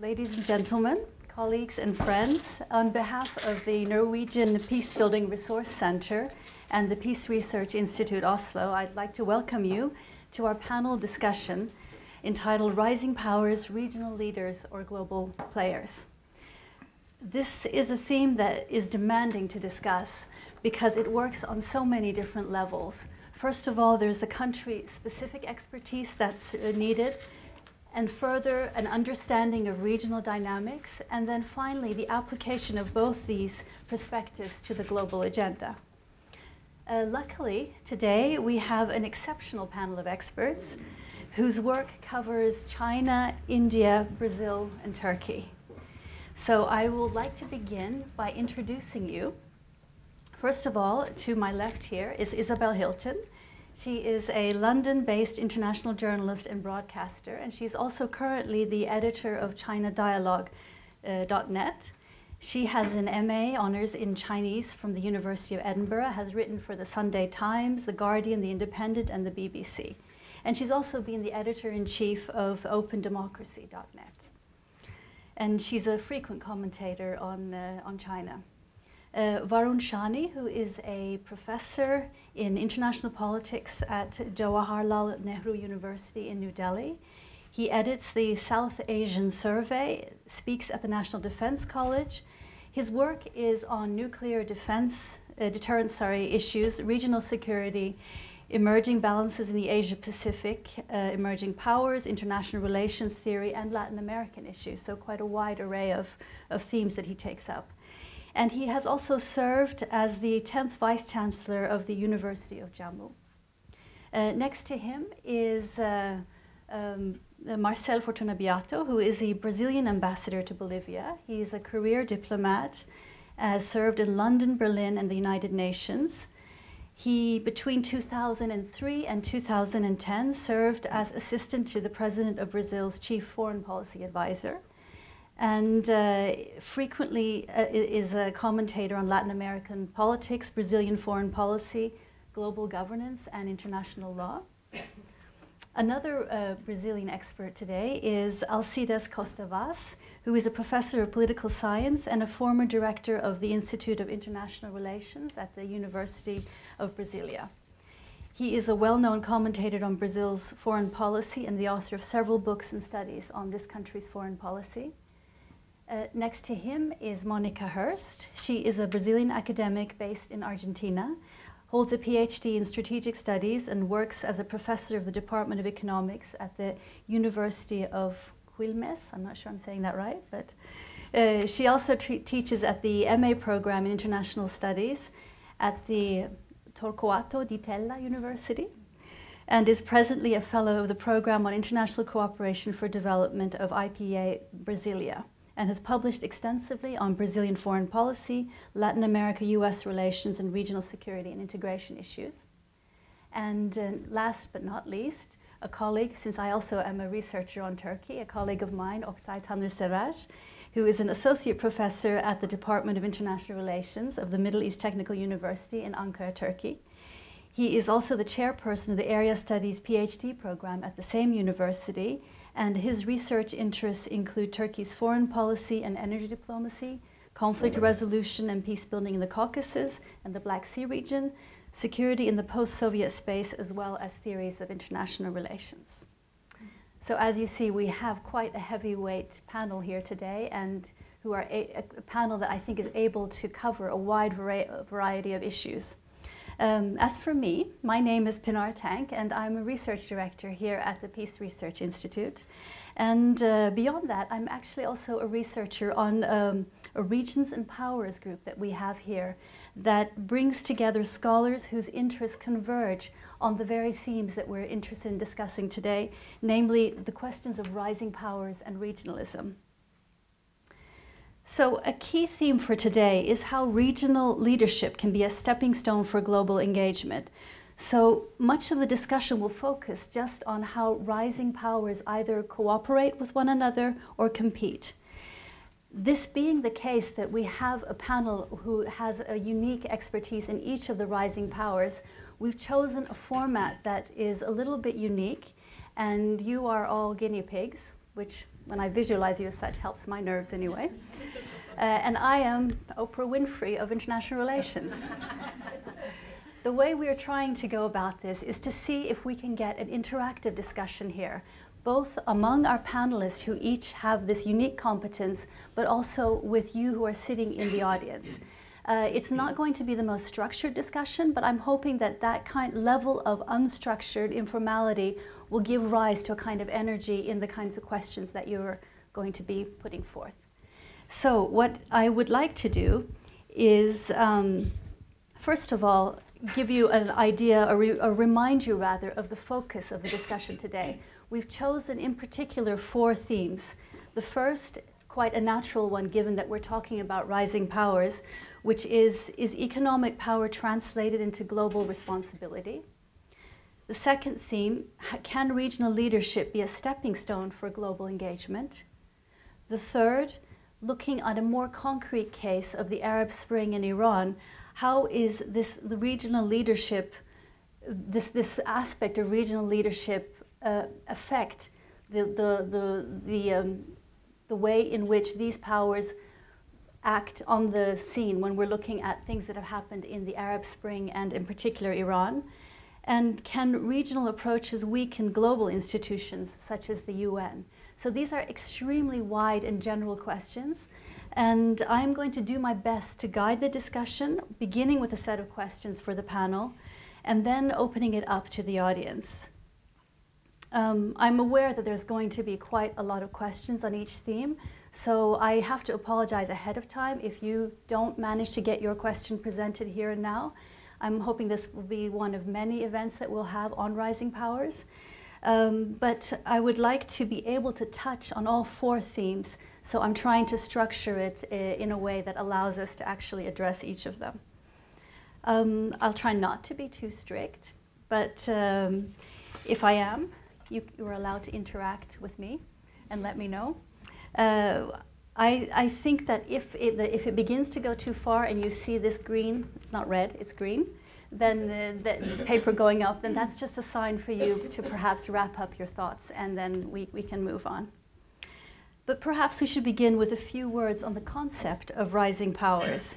ladies and gentlemen, colleagues and friends, on behalf of the Norwegian Peacebuilding Resource Center and the Peace Research Institute Oslo, I'd like to welcome you to our panel discussion entitled Rising Powers, Regional Leaders or Global Players. This is a theme that is demanding to discuss because it works on so many different levels. First of all, there's the country-specific expertise that's needed, and further, an understanding of regional dynamics, and then finally, the application of both these perspectives to the global agenda. Luckily, today, we have an exceptional panel of experts whose work covers China, India, Brazil, and Turkey. So I would like to begin by introducing you. First of all, to my left here is Isabel Hilton. She is a London-based international journalist and broadcaster, and she's also currently the editor of ChinaDialogue.net. She has an MA honors in Chinese from the University of Edinburgh, has written for the Sunday Times, The Guardian, The Independent, and the BBC. And she's also been the editor-in-chief of OpenDemocracy.net. And she's a frequent commentator on China. Varun Shani, who is a professor in international politics at Jawaharlal Nehru University in New Delhi. He edits the South Asian Survey, speaks at the National Defense College. His work is on nuclear deterrence issues, regional security, emerging balances in the Asia-Pacific, emerging powers, international relations theory, and Latin American issues. So quite a wide array of themes that he takes up. And he has also served as the 10th Vice Chancellor of the University of Jammu. Next to him is Marcel Fortuna Biato, who is a Brazilian ambassador to Bolivia. He is a career diplomat, has served in London, Berlin, and the United Nations. He, between 2003 and 2010, served as assistant to the President of Brazil's Chief Foreign Policy Advisor, and frequently is a commentator on Latin American politics, Brazilian foreign policy, global governance, and international law. Another Brazilian expert today is Alcides Costa, who is a professor of political science and a former director of the Institute of International Relations at the University of Brasilia. He is a well-known commentator on Brazil's foreign policy and the author of several books and studies on this country's foreign policy. Next to him is Monica Hirst. She is a Brazilian academic based in Argentina, holds a PhD in strategic studies, and works as a professor of the Department of Economics at the University of Quilmes. I'm not sure I'm saying that right, but she also teaches at the MA program in International Studies at the Torcuato Di Tella University, and is presently a fellow of the Program on International Cooperation for Development of IPEA-Brasilia, and has published extensively on Brazilian foreign policy, Latin America-US relations, and regional security and integration issues. And last but not least, a colleague, since I also am a researcher on Turkey, a colleague of mine, Oktay Tanrısever, who is an associate professor at the Department of International Relations of the Middle East Technical University in Ankara, Turkey. He is also the chairperson of the Area Studies PhD program at the same university, and his research interests include Turkey's foreign policy and energy diplomacy, conflict resolution and peace building in the Caucasus and the Black Sea region, security in the post-Soviet space, as well as theories of international relations. So as you see, we have quite a heavyweight panel here today, and who are a panel that I think is able to cover a wide variety of issues. As for me, my name is Pinar Tank, and I'm a research director here at the Peace Research Institute. And beyond that, I'm actually also a researcher on a Regions and Powers group that we have here that brings together scholars whose interests converge on the very themes that we're interested in discussing today, namely the questions of rising powers and regionalism. So a key theme for today is how regional leadership can be a stepping stone for global engagement. So much of the discussion will focus just on how rising powers either cooperate with one another or compete. This being the case that we have a panel who has a unique expertise in each of the rising powers, we've chosen a format that is a little bit unique, and you are all guinea pigs, which when I visualize you as such, helps my nerves anyway. And I am Oprah Winfrey of international relations. The way we are trying to go about this is to see if we can get an interactive discussion here, both among our panelists who each have this unique competence, but also with you who are sitting in the audience. It's not going to be the most structured discussion, but I'm hoping that that level of unstructured informality will give rise to a kind of energy in the kinds of questions that you're going to be putting forth. So what I would like to do is, first of all, give you an idea, or remind you rather, of the focus of the discussion today. We've chosen in particular 4 themes. The first, quite a natural one given that we're talking about rising powers, which is economic power translated into global responsibility? The second theme, can regional leadership be a stepping stone for global engagement? The third, looking at a more concrete case of the Arab Spring in Iran, how is the regional leadership, this aspect of regional leadership affect the way in which these powers act on the scene when we're looking at things that have happened in the Arab Spring and in particular Iran? And can regional approaches weaken global institutions such as the UN? So these are extremely wide and general questions, and I'm going to do my best to guide the discussion, beginning with a set of questions for the panel, and then opening it up to the audience. I'm aware that there's going to be quite a lot of questions on each theme, so I have to apologize ahead of time if you don't manage to get your question presented here and now. I'm hoping this will be one of many events that we'll have on rising powers. But I would like to be able to touch on all 4 themes, so I'm trying to structure it in a way that allows us to actually address each of them. I'll try not to be too strict, but if I am, you are allowed to interact with me and let me know. I think that if it begins to go too far and you see this green, it's not red, it's green, then the paper going up, then that's just a sign for you to perhaps wrap up your thoughts, and then we can move on. But perhaps we should begin with a few words on the concept of rising powers.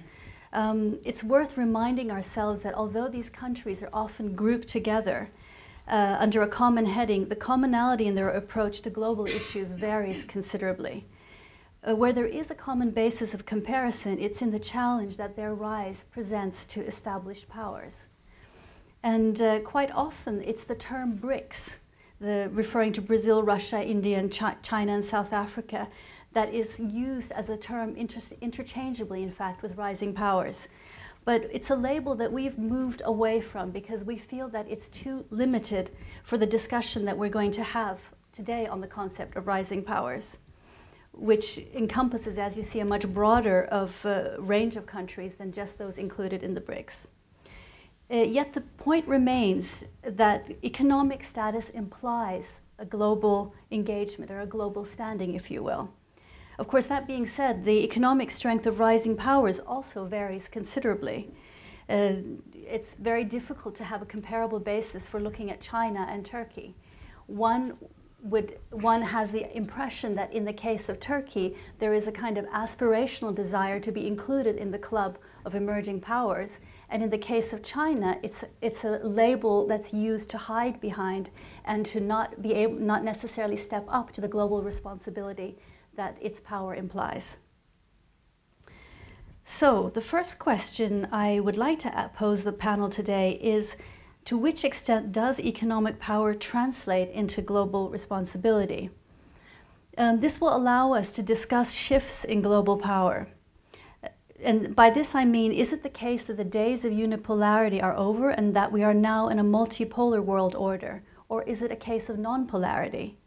It's worth reminding ourselves that although these countries are often grouped together under a common heading, the commonality in their approach to global issues varies considerably. Where there is a common basis of comparison, it's in the challenge that their rise presents to established powers. And quite often it's the term BRICS, referring to Brazil, Russia, India, and China and South Africa, that is used as a term interchangeably, in fact, with rising powers. But it's a label that we've moved away from because we feel that it's too limited for the discussion that we're going to have today on the concept of rising powers, which encompasses, as you see, a much broader range of countries than just those included in the BRICS. Yet the point remains that economic status implies a global engagement, or a global standing, if you will. Of course, that being said, the economic strength of rising powers also varies considerably. It's very difficult to have a comparable basis for looking at China and Turkey. One has the impression that in the case of Turkey, there is a kind of aspirational desire to be included in the club of emerging powers. And in the case of China, it's a label that's used to hide behind and to not necessarily step up to the global responsibility that its power implies. So the first question I would like to pose the panel today is, to which extent does economic power translate into global responsibility? This will allow us to discuss shifts in global power. And by this I mean, is it the case that the days of unipolarity are over and that we are now in a multipolar world order? Or is it a case of non-polarity?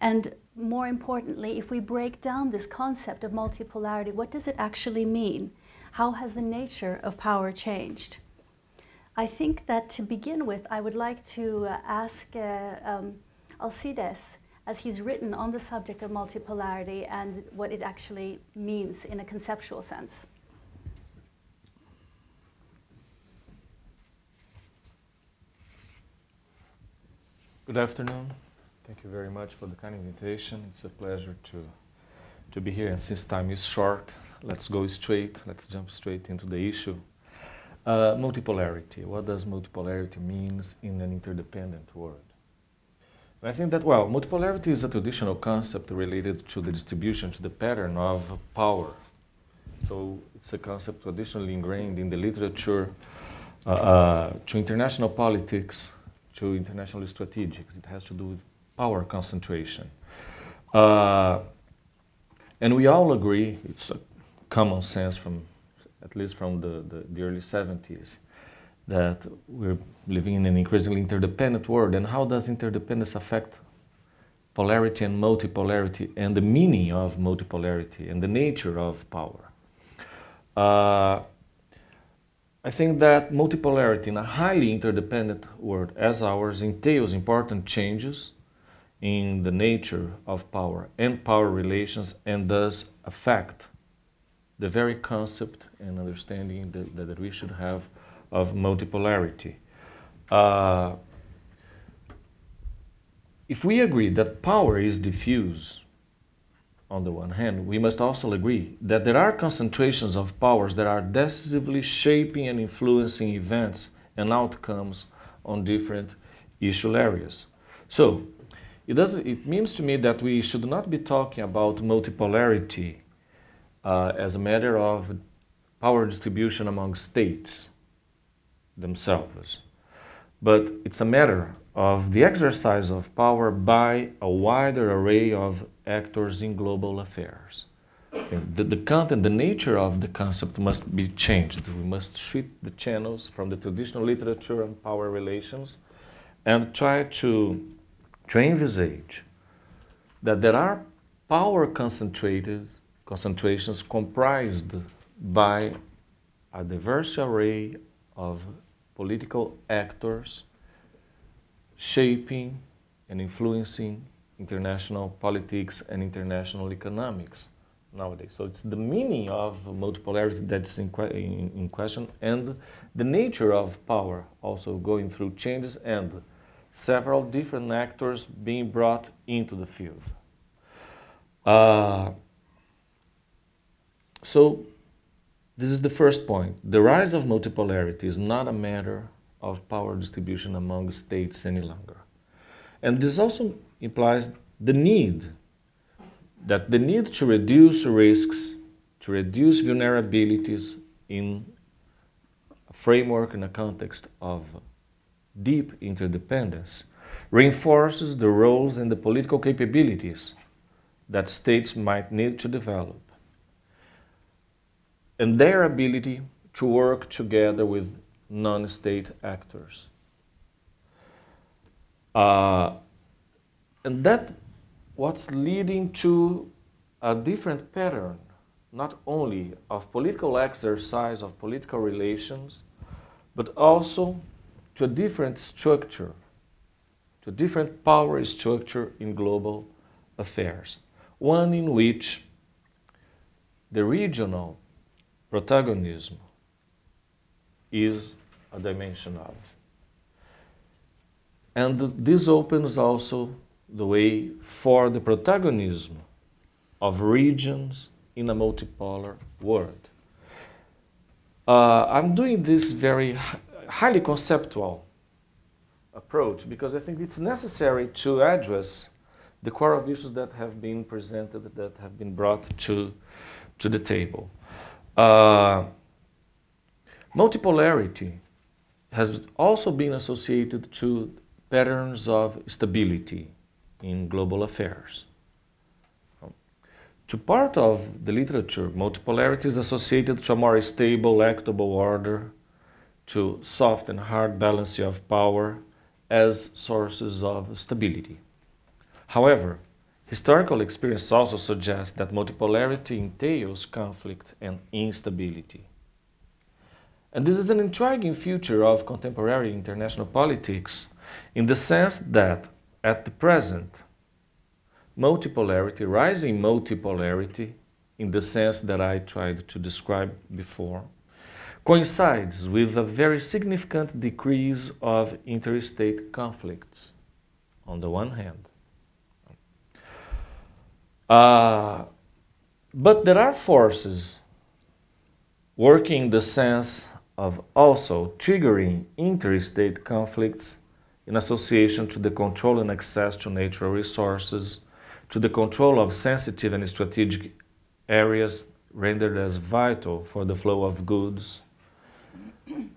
And more importantly, if we break down this concept of multipolarity, what does it actually mean? How has the nature of power changed? I think that to begin with, I would like to ask Alcides, as he's written on the subject of multipolarity and what it actually means in a conceptual sense. Good afternoon. Thank you very much for the kind invitation. It's a pleasure to to be here, and since time is short, let's jump straight into the issue. Multipolarity. What does multipolarity mean in an interdependent world? I think that, well, multipolarity is a traditional concept related to the distribution, to the pattern of power. So it's a concept traditionally ingrained in the literature, to international politics, to international strategics. It has to do with power concentration. And we all agree, it's a common sense from, at least from the early 70s, that we're living in an increasingly interdependent world. And how does interdependence affect polarity and multipolarity and the meaning of multipolarity and the nature of power? I think that multipolarity in a highly interdependent world as ours entails important changes in the nature of power and power relations, and does affect the very concept and understanding that we should have of multipolarity. If we agree that power is diffuse, on the one hand, we must also agree that there are concentrations of powers that are decisively shaping and influencing events and outcomes on different issue areas. So, it means to me that we should not be talking about multipolarity as a matter of power distribution among states themselves, but it's a matter of the exercise of power by a wider array of actors in global affairs. I think the content, the nature of the concept must be changed. We must treat the channels from the traditional literature and power relations and try to envisage that there are power concentrations comprised by a diverse array of political actors shaping and influencing international politics and international economics nowadays. So it's the meaning of multipolarity that's in question, and the nature of power also going through changes, and several different actors being brought into the field. So this is the first point. The rise of multipolarity is not a matter of power distribution among states any longer. And this also implies the need to reduce risks, to reduce vulnerabilities in a framework, in a context of deep interdependence, reinforces the roles and the political capabilities that states might need to develop, and their ability to work together with non-state actors. And that what's leading to a different pattern, not only of political exercise, of political relations, but also to a different structure, to a different power structure in global affairs. One in which the regional protagonism is a dimension of. And this opens also the way for the protagonism of regions in a multipolar world. I'm doing this very highly conceptual approach because I think it's necessary to address the core of issues that have been presented, that have been brought to the table. Multipolarity has also been associated to patterns of stability in global affairs. To part of the literature, multipolarity is associated to a more stable, actable order, to soft and hard balancing of power as sources of stability. However, historical experience also suggests that multipolarity entails conflict and instability. And this is an intriguing feature of contemporary international politics in the sense that, at the present, rising multipolarity, in the sense that I tried to describe before, coincides with a very significant decrease of interstate conflicts, on the one hand. But there are forces working in the sense of also triggering interstate conflicts in association to the control and access to natural resources, to the control of sensitive and strategic areas rendered as vital for the flow of goods,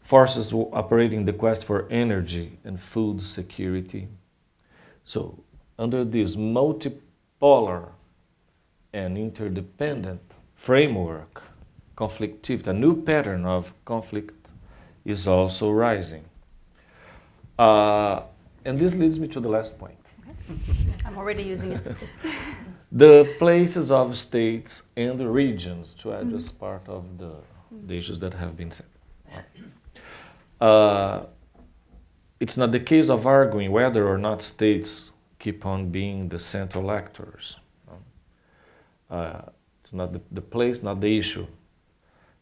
forces operating the quest for energy and food security. So, under this multipolar and interdependent framework, conflictivity, a new pattern of conflict is also rising. And this leads me to the last point. Okay. I'm already using it. The places of states and the regions, to add as part of the issues that have been said. It's not the case of arguing whether or not states keep on being the central actors. It's not the place, not the issue.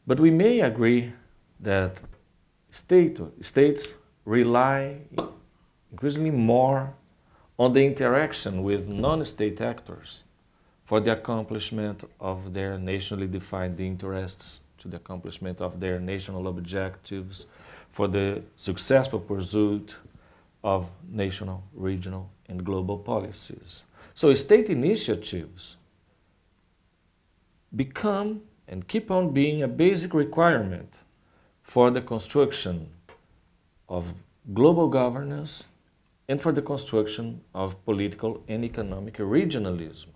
But we may agree that states rely increasingly more on the interaction with non-state actors for the accomplishment of their nationally defined interests, to the accomplishment of their national objectives, for the successful pursuit of national, regional, and global policies. So state initiatives become and keep on being a basic requirement for the construction of global governance and for the construction of political and economic regionalism.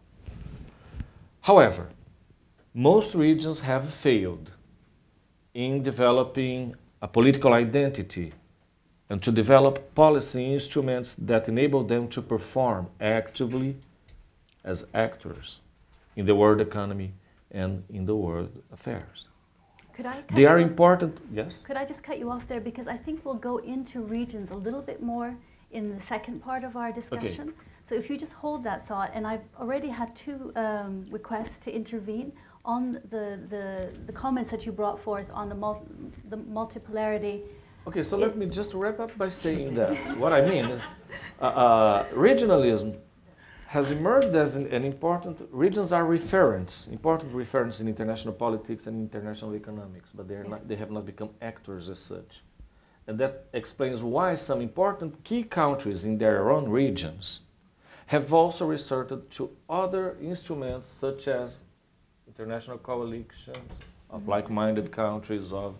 However, most regions have failed in developing a political identity and to develop policy instruments that enable them to perform actively as actors in the world economy and in the world affairs. They are important, yes? Could I just cut you off there, because I think we'll go into regions a little bit more in the second part of our discussion. Okay. So if you just hold that thought, and I've already had two requests to intervene on the comments that you brought forth on the multipolarity. Okay, so let me just wrap up by saying that what I mean is regionalism has emerged as an important, regions are important referents in international politics and international economics, but they have not become actors as such. And that explains why some important key countries in their own regions have also resorted to other instruments such as international coalitions of like-minded countries, of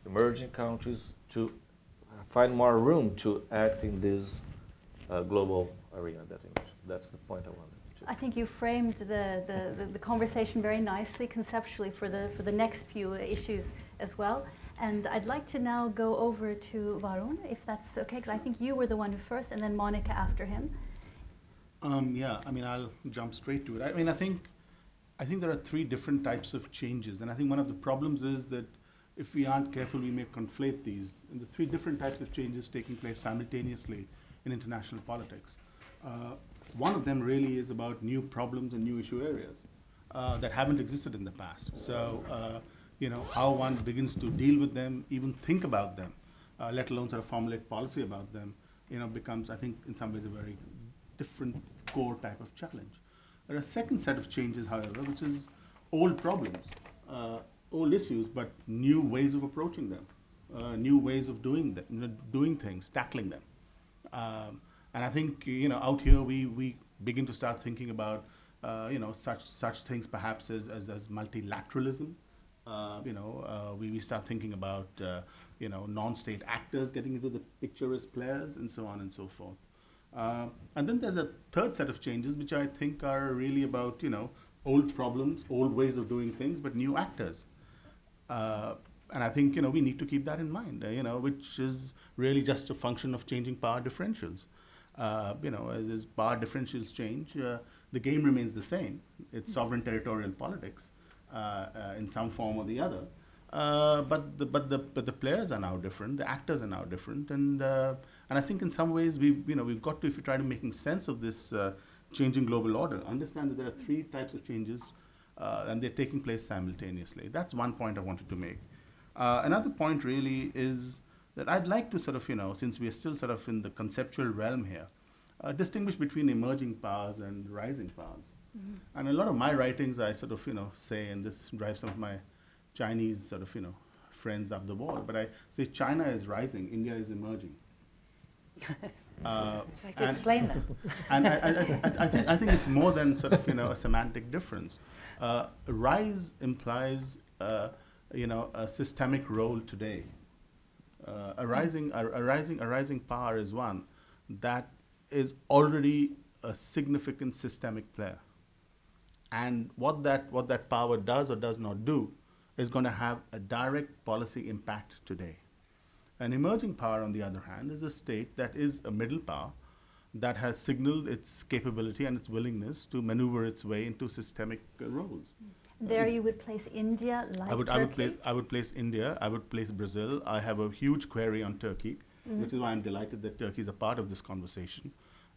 emerging countries, to find more room to act in this global arena that you mentioned. That's the point I wanted to. I think you framed the conversation very nicely conceptually for the next few issues as well. And I'd like to now go over to Varun, if that's okay, because I think you were the one who first, and then Monica after him. Yeah, I mean, I'll jump straight to it. I mean, I think there are three different types of changes, and I think one of the problems is that if we aren't careful, we may conflate these. And the three different types of changes taking place simultaneously in international politics. One of them really is about new problems and new issue areas that haven't existed in the past. So, you know, how one begins to deal with them, even think about them, let alone sort of formulate policy about them, you know, becomes, I think, in some ways a very different core type of challenge. There are a second set of changes, however, which is old problems, old issues, but new ways of approaching them, new ways of doing them, you know, doing things, tackling them. And I think, you know, out here we begin to start thinking about, you know, such things perhaps as multilateralism. You know, we start thinking about, you know, non-state actors getting into the picture as players, and so on and so forth. And then there's a third set of changes, which I think are really about, you know, old problems, old ways of doing things, but new actors. And I think, you know, we need to keep that in mind, you know, which is really just a function of changing power differentials. You know, as power differentials change, the game remains the same. It's sovereign territorial politics in some form or the other. But the players are now different. The actors are now different, and I think in some ways we've got to, if we try to making sense of this changing global order, understand that there are three types of changes, and they're taking place simultaneously. That's one point I wanted to make. Another point really is that I'd like to sort of, you know, since we are still sort of in the conceptual realm here, distinguish between emerging powers and rising powers. And a lot of my writings, I sort of, say, and this drives some of my Chinese sort of, friends up the wall, but I say China is rising, India is emerging. Try to explain that. And I think it's more than sort of, a semantic difference. Rise implies, a systemic role today. A rising power is one that is already a significant systemic player. And what that power does or does not do is going to have a direct policy impact today. An emerging power, on the other hand, is a state that is a middle power that has signaled its capability and its willingness to maneuver its way into systemic roles. There you would place India, like Turkey? I would place India, I would place Brazil. I have a huge query on Turkey, which is why I'm delighted that Turkey is a part of this conversation.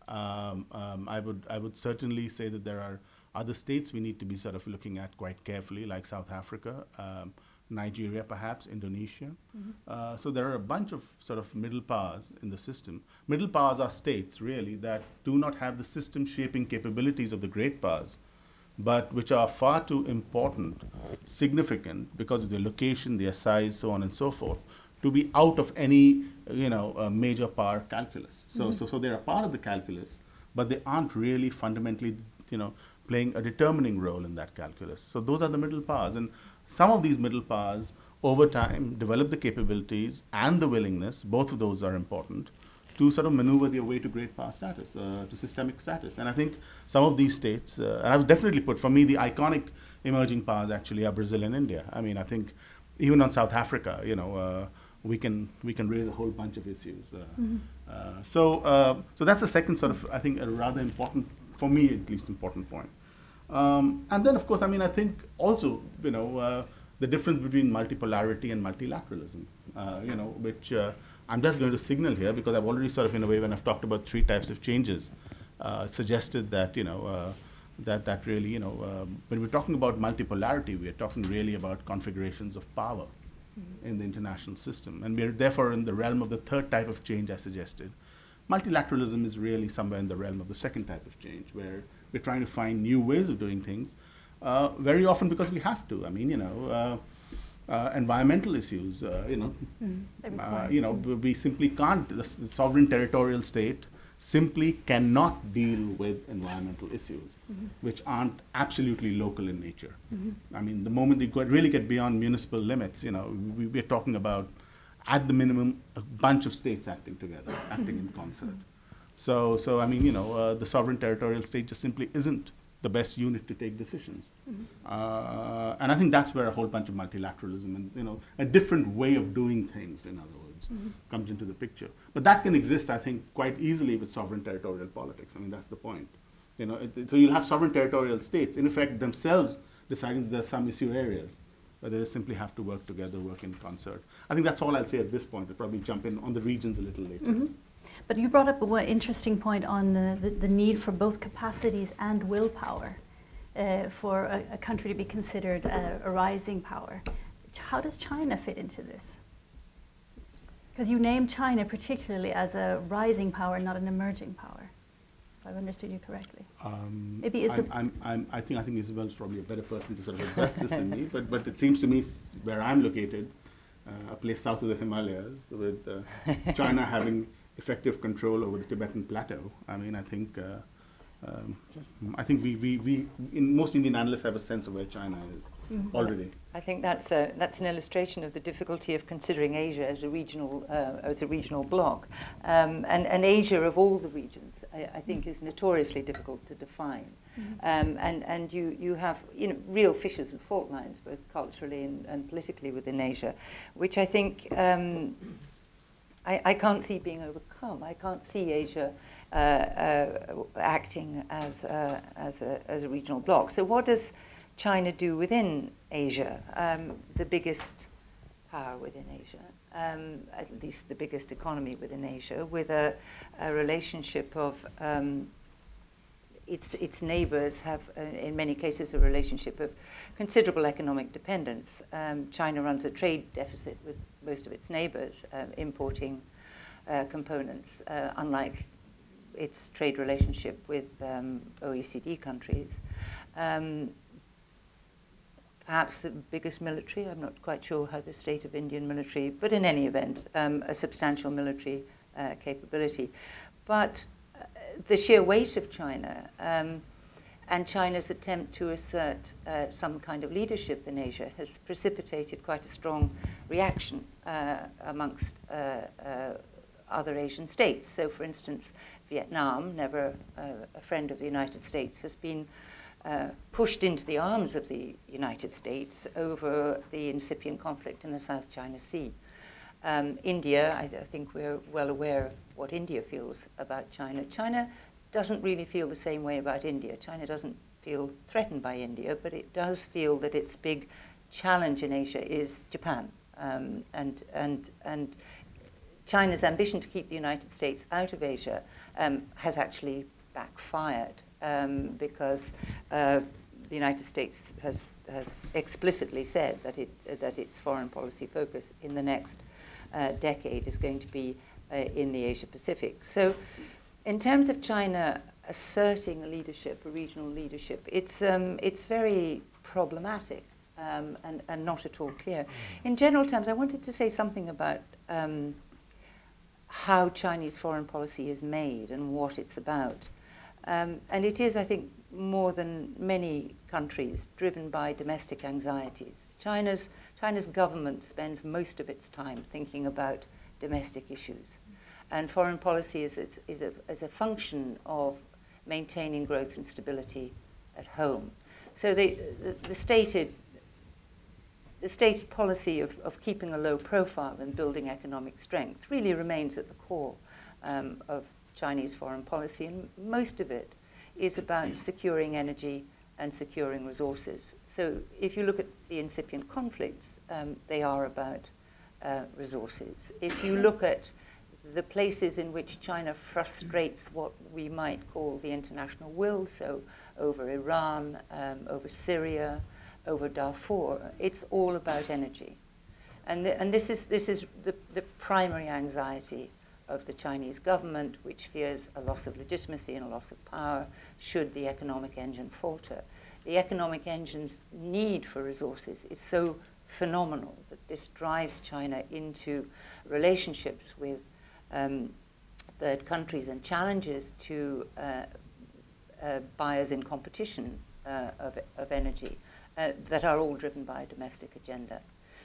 I would certainly say that there are other states we need to be sort of looking at quite carefully, like South Africa, Nigeria perhaps, Indonesia. So there are a bunch of sort of middle powers in the system. Middle powers are states, really, that do not have the system-shaping capabilities of the great powers, but which are far too important, significant, because of their location, their size, so on and so forth, to be out of any, major power calculus. So they're a part of the calculus, but they aren't really fundamentally, playing a determining role in that calculus. So those are the middle powers. And some of these middle powers, over time, develop the capabilities and the willingness, both of those are important, to sort of maneuver their way to great power status, to systemic status. And I think some of these states, and I would definitely put, for me, the iconic emerging powers actually are Brazil and India. I mean, I think even on South Africa, we can raise a whole bunch of issues. So that's the second sort of, I think, a rather important, for me at least, important point. And then, of course, I mean, I think also, the difference between multipolarity and multilateralism, which I'm just going to signal here because I've already sort of, in a way, when I've talked about three types of changes, suggested that, that really, when we're talking about multipolarity, we're talking really about configurations of power in the international system. And we're therefore in the realm of the third type of change I suggested. Multilateralism is really somewhere in the realm of the second type of change, where we're trying to find new ways of doing things, very often because we have to. I mean, environmental issues, we simply can't, the sovereign territorial state simply cannot deal with environmental issues, which aren't absolutely local in nature. I mean, the moment you really get beyond municipal limits, we're talking about, at the minimum, a bunch of states acting together, acting in concert. So I mean, the sovereign territorial state just simply isn't the best unit to take decisions. And I think that's where a whole bunch of multilateralism and, a different way of doing things, in other words, comes into the picture. But that can exist, I think, quite easily with sovereign territorial politics. I mean, that's the point. So you'll have sovereign territorial states, in effect, themselves deciding that there are some issue areas, but they just simply have to work together, work in concert. I think that's all I'll say at this point. I'll probably jump in on the regions a little later. But you brought up an interesting point on the need for both capacities and willpower for a country to be considered a rising power. How does China fit into this? Because you named China particularly as a rising power, not an emerging power, if I've understood you correctly. Maybe I think Isabel's probably a better person to sort of address this than me, but it seems to me where I'm located, a place south of the Himalayas, with China having effective control over the Tibetan plateau. I mean, I think we most Indian analysts have a sense of where China is already. I think that's an illustration of the difficulty of considering Asia as a regional bloc, and Asia of all the regions, I think, is notoriously difficult to define. And you have real fissures and fault lines, both culturally and politically within Asia, which I think I can't see being overcome. I can't see Asia acting as a regional bloc. So what does China do within Asia, the biggest power within Asia, at least the biggest economy within Asia, with a relationship of its neighbors have, in many cases, a relationship of considerable economic dependence. China runs a trade deficit with most of its neighbors, importing components, unlike its trade relationship with OECD countries. Perhaps the biggest military, I'm not quite sure how the state of Indian military, but in any event, a substantial military capability. But the sheer weight of China and China's attempt to assert some kind of leadership in Asia has precipitated quite a strong reaction amongst other Asian states. So, for instance, Vietnam, never a friend of the United States, has been pushed into the arms of the United States over the incipient conflict in the South China Sea. India, I think we're well aware of what India feels about China. China doesn't really feel the same way about India. China doesn't feel threatened by India, but it does feel that its big challenge in Asia is Japan. And China's ambition to keep the United States out of Asia has actually backfired. Because the United States has explicitly said that its foreign policy focus in the next decade is going to be in the Asia-Pacific. So in terms of China asserting a leadership, a regional leadership, it's very problematic and not at all clear. In general terms, I wanted to say something about how Chinese foreign policy is made and what it's about. And it is, I think, more than many countries, driven by domestic anxieties. China's government spends most of its time thinking about domestic issues. And foreign policy is a function of maintaining growth and stability at home. So the stated policy of keeping a low profile and building economic strength really remains at the core of Chinese foreign policy, and most of it is about securing energy and securing resources. So if you look at the incipient conflicts, they are about resources. If you look at the places in which China frustrates what we might call the international will, so over Iran, over Syria, over Darfur, it's all about energy. And this is the primary anxiety of the Chinese government, which fears a loss of legitimacy and a loss of power should the economic engine falter. The economic engine's need for resources is so phenomenal that this drives China into relationships with third countries and challenges to buyers in competition of energy that are all driven by a domestic agenda.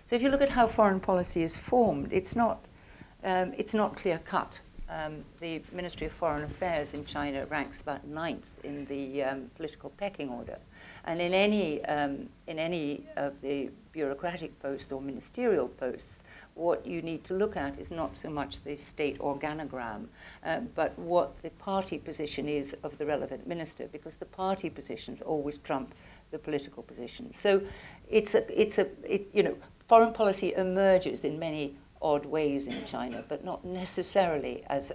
So if you look at how foreign policy is formed, it's not clear-cut. The Ministry of Foreign Affairs in China ranks about 9th in the political pecking order. And in any of the bureaucratic posts or ministerial posts, what you need to look at is not so much the state organogram, but what the party position is of the relevant minister, because the party positions always trump the political positions. So foreign policy emerges in many odd ways in China, but not necessarily as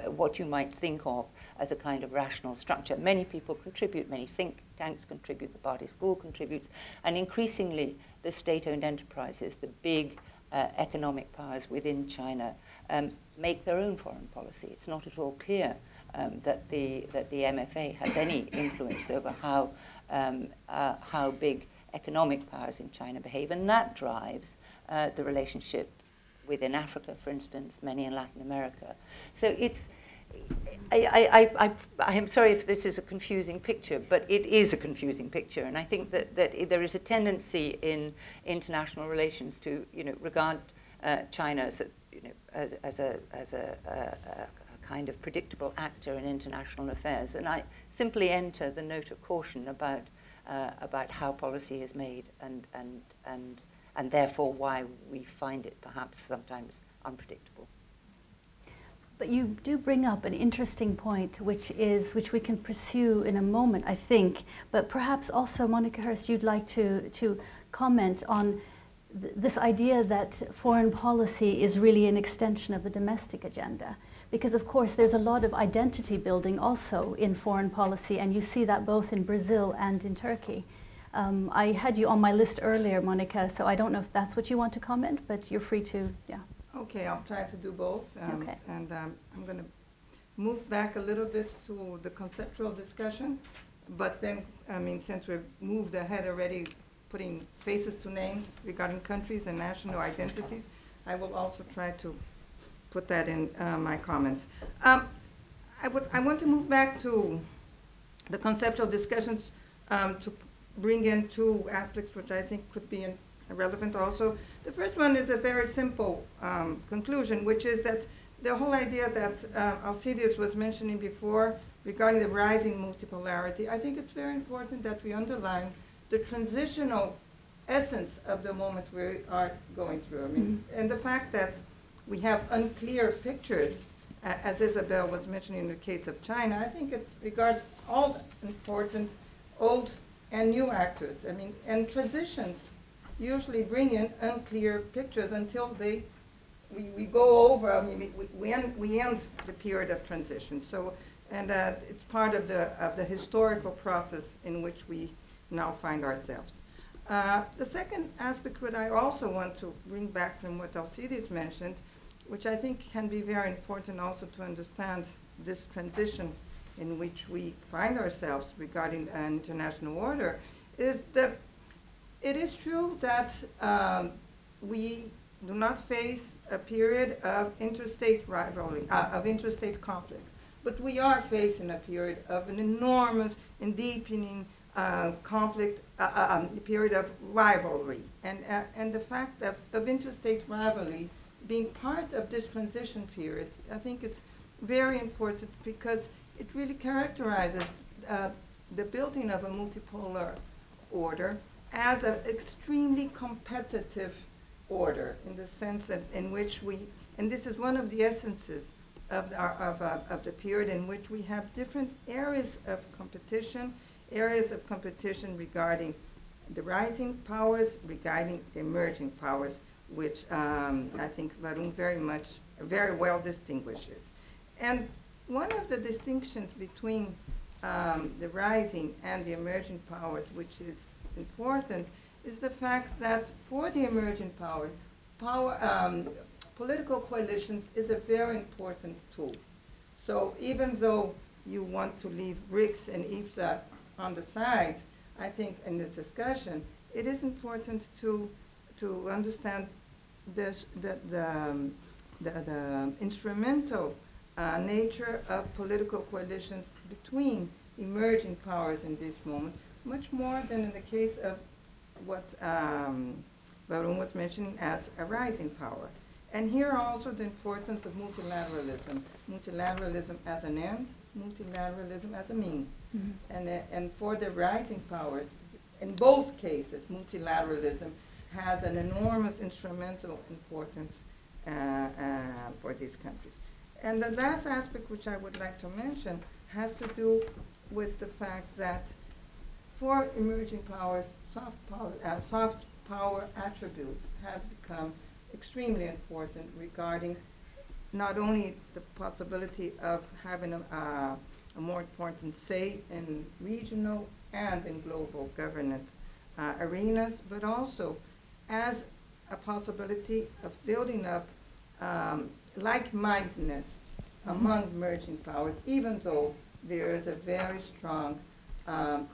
what you might think of as a kind of rational structure. Many people contribute, many think tanks contribute, the party school contributes, and increasingly the state-owned enterprises, the big economic powers within China, make their own foreign policy. It's not at all clear that the MFA has any influence over how big economic powers in China behave, and that drives the relationship within Africa, for instance, many in Latin America. So I am sorry if this is a confusing picture, but it is a confusing picture, and I think that there is a tendency in international relations to regard China as a kind of predictable actor in international affairs, and I simply enter the note of caution about how policy is made and therefore why we find it perhaps sometimes unpredictable. But you do bring up an interesting point, which we can pursue in a moment, I think. But perhaps also, Monica Hirst, you'd like to comment on this idea that foreign policy is really an extension of the domestic agenda. Because, of course, there's a lot of identity building also in foreign policy, and you see that both in Brazil and in Turkey. I had you on my list earlier, Monica, so I don't know if that's what you want to comment, but you're free to, yeah. Okay, I'll try to do both. Okay. And I'm going to move back a little bit to the conceptual discussion, but then, I mean, since we've moved ahead already, putting faces to names regarding countries and national identities, I will also try to put that in my comments. I want to move back to the conceptual discussions to bring in two aspects which I think could be relevant also. The first one is a very simple conclusion, which is that the whole idea that Alcides was mentioning before regarding the rising multipolarity, I think it's very important that we underline the transitional essence of the moment we are going through. I mean, and the fact that we have unclear pictures, as Isabel was mentioning in the case of China, I think it regards all important old and new actors. I mean, and transitions usually bring in unclear pictures until we go over, I mean, we end the period of transition. So, and it's part of the historical process in which we now find ourselves. The second aspect that I also want to bring back from what Alcides mentioned, which I think can be very important also to understand this transition in which we find ourselves regarding an international order, is that it is true that we do not face a period of interstate rivalry, of interstate conflict, but we are facing a period of an enormous and deepening conflict, a period of rivalry. And the fact of interstate rivalry being part of this transition period, I think it's very important because it really characterizes the building of a multipolar order as an extremely competitive order, in the sense in which we, and this is one of the essences of the period in which we have different areas of competition regarding the rising powers, regarding the emerging powers, which I think Varun very well distinguishes. And one of the distinctions between the rising and the emerging powers, which is important, is the fact that for the emerging powers, political coalitions is a very important tool. So even though you want to leave BRICS and IPEA on the side, I think in this discussion, it is important to understand this, the instrumental nature of political coalitions between emerging powers in these moments, much more than in the case of what Varun was mentioning as a rising power. And here also the importance of multilateralism. Multilateralism as an end, multilateralism as a mean. And for the rising powers, in both cases, multilateralism has an enormous instrumental importance for these countries. And the last aspect which I would like to mention has to do with the fact that for emerging powers, soft power attributes have become extremely important regarding not only the possibility of having a more important say in regional and in global governance arenas, but also as a possibility of building up like-mindedness among emerging powers, even though there is a very strong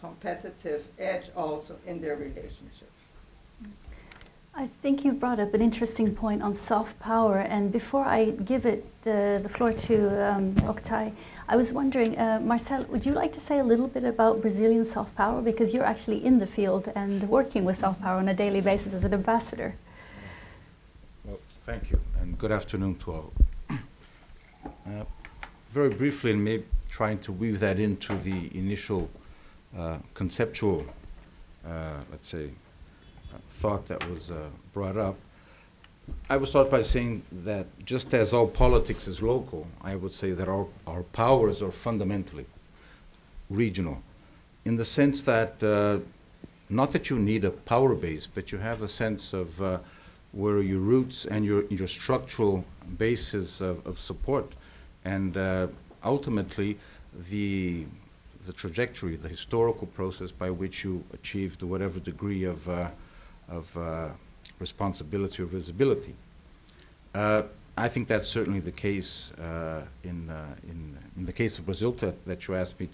competitive edge also in their relationships. I think you brought up an interesting point on soft power, and before I give the floor to Oktay, I was wondering, Marcel, would you like to say a little bit about Brazilian soft power, because you're actually in the field and working with soft power on a daily basis as an ambassador? Well, thank you, and good afternoon to all. Very briefly, and maybe trying to weave that into the initial conceptual, let's say, thought that was brought up, I would start by saying that just as all politics is local, I would say that our powers are fundamentally regional, in the sense that not that you need a power base, but you have a sense of where your roots and your structural basis of support, and ultimately the trajectory, the historical process by which you achieved whatever degree of responsibility or visibility. I think that's certainly the case in the case of Brazil that you asked me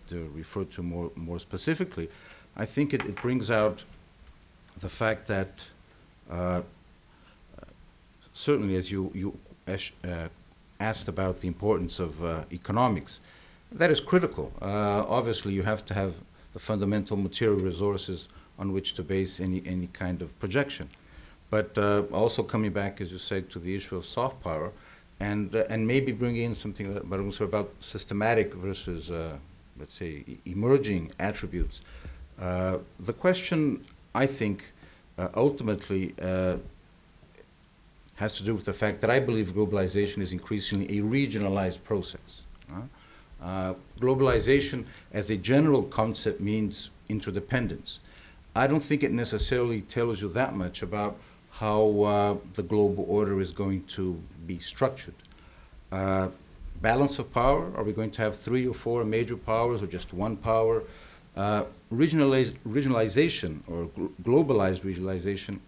to refer to more specifically. I think it brings out the fact that certainly, as you asked about the importance of economics, that is critical. Obviously, you have to have the fundamental material resources on which to base any kind of projection. But also coming back, as you said, to the issue of soft power, and maybe bringing in something about systematic versus, let's say, emerging attributes. The question, I think, ultimately has to do with the fact that I believe globalization is increasingly a regionalized process. Globalization as a general concept means interdependence. I don't think it necessarily tells you that much about how the global order is going to be structured. Balance of power, are we going to have 3 or 4 major powers or just one power? Regionalization or globalized regionalization,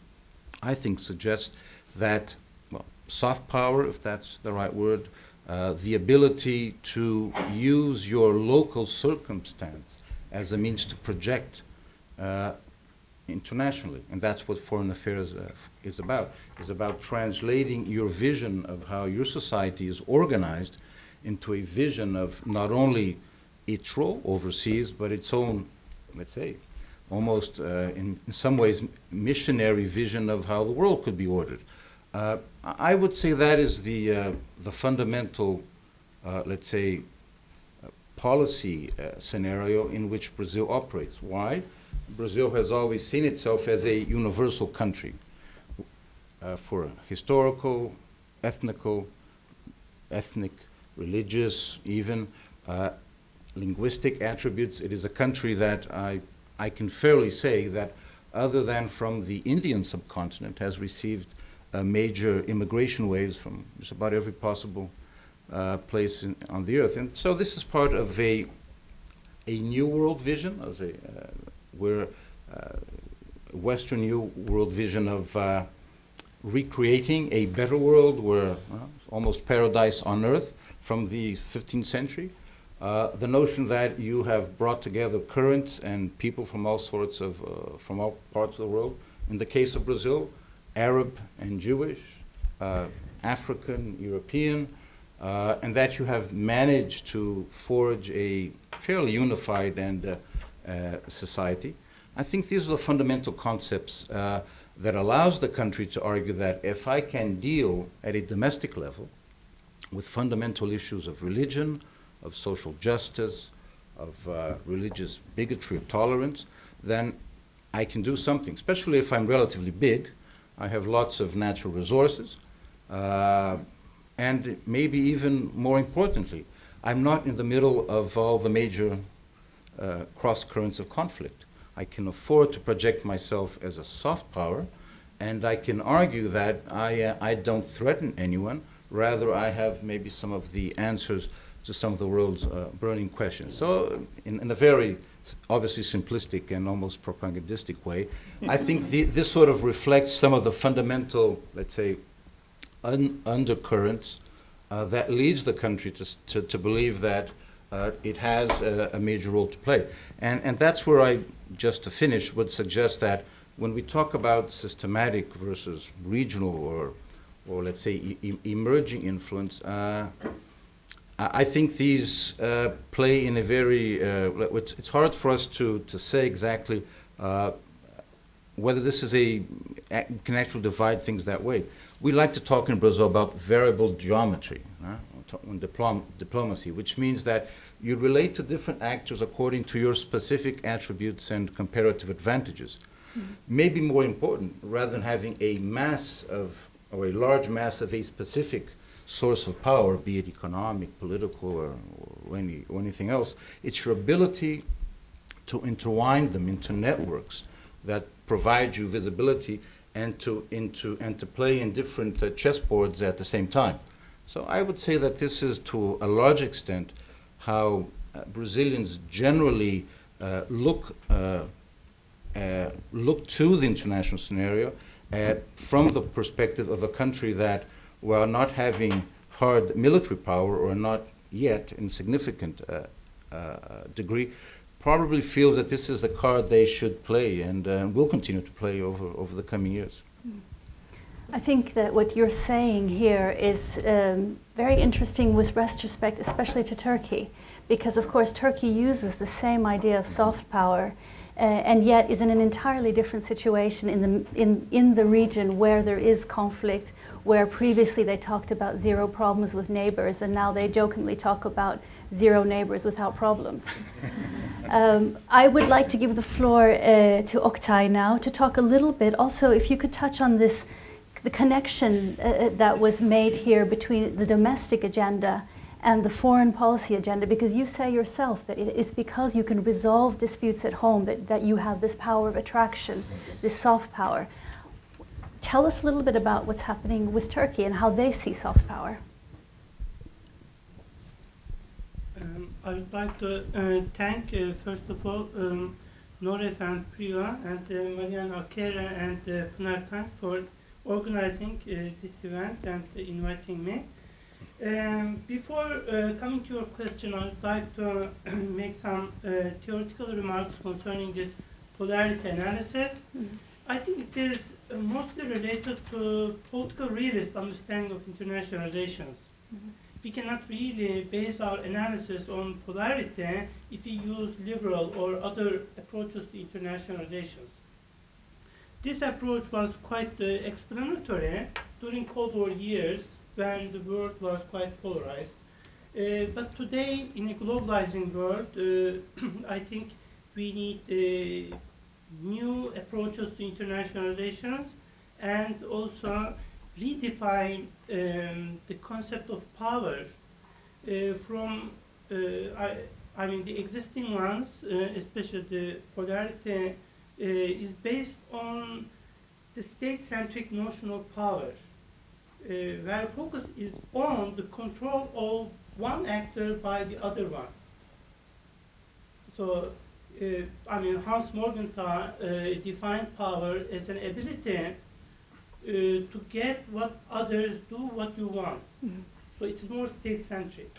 I think, suggests that, well, soft power, if that's the right word, the ability to use your local circumstance as a means to project internationally. And that's what foreign affairs is about. It's about translating your vision of how your society is organized into a vision of not only its role overseas, but its own, let's say, almost in some ways missionary vision of how the world could be ordered. I would say that is the fundamental, let's say, policy scenario in which Brazil operates. Why? Brazil has always seen itself as a universal country for historical, ethnic, religious, even linguistic attributes. It is a country that I can fairly say that, other than from the Indian subcontinent, has received major immigration waves from just about every possible place on the earth. And so this is part of a new world vision, where Western New World vision of recreating a better world, where almost paradise on earth from the 15th century. The notion that you have brought together currents and people from all sorts of, from all parts of the world. In the case of Brazil, Arab and Jewish, African, European, and that you have managed to forge a fairly unified and society. I think these are the fundamental concepts that allows the country to argue that if I can deal at a domestic level with fundamental issues of religion, of social justice, of religious bigotry, of tolerance, then I can do something, especially if I'm relatively big. I have lots of natural resources, and maybe even more importantly, I'm not in the middle of all the major cross currents of conflict. I can afford to project myself as a soft power, and I can argue that I don't threaten anyone. Rather, I have maybe some of the answers to some of the world's burning questions. So in a very obviously simplistic and almost propagandistic way, I think this sort of reflects some of the fundamental, let's say, undercurrents that leads the country to believe that it has a major role to play. And that's where I, just to finish, would suggest that when we talk about systematic versus regional or let's say emerging influence, I think these play in a very, it's hard for us to say exactly whether this is can actually divide things that way. We like to talk in Brazil about variable geometry, diplomacy, which means that you relate to different actors according to your specific attributes and comparative advantages. Mm-hmm. Maybe more important, rather than having a mass of, or a large mass of a specific source of power, be it economic, political, or anything else, it's your ability to intertwine them into networks that provide you visibility and to play in different chessboards at the same time. So I would say that this is, to a large extent, how Brazilians generally look to the international scenario from the perspective of a country that while not having hard military power or not yet in significant degree, probably feels that this is the card they should play and will continue to play over the coming years. I think that what you're saying here is very interesting with retrospect, especially to Turkey, because of course Turkey uses the same idea of soft power and yet is in an entirely different situation in the region where there is conflict, where previously they talked about zero problems with neighbors and now they jokingly talk about zero neighbors without problems. I would like to give the floor to Oktay now to talk a little bit. Also, if you could touch on this, the connection that was made here between the domestic agenda and the foreign policy agenda, because you say yourself that it's because you can resolve disputes at home that you have this power of attraction, this soft power. Tell us a little bit about what's happening with Turkey and how they see soft power. I would like to thank, first of all, Noref and Priya and Mariana Akera and Pınartan for organizing this event and inviting me. Before coming to your question, I would like to make some theoretical remarks concerning this polarity analysis. I think it is mostly related to political realist understanding of international relations. We cannot really base our analysis on polarity if we use liberal or other approaches to international relations. This approach was quite explanatory during Cold War years when the world was quite polarized. But today, in a globalizing world, I think we need new approaches to international relations and also redefine the concept of power from, I mean, the existing ones, especially the polarity, is based on the state-centric notion of power, where focus is on the control of one actor by the other one. So, I mean, Hans Morgenthau defined power as an ability to get what others do what you want. So it's more state-centric.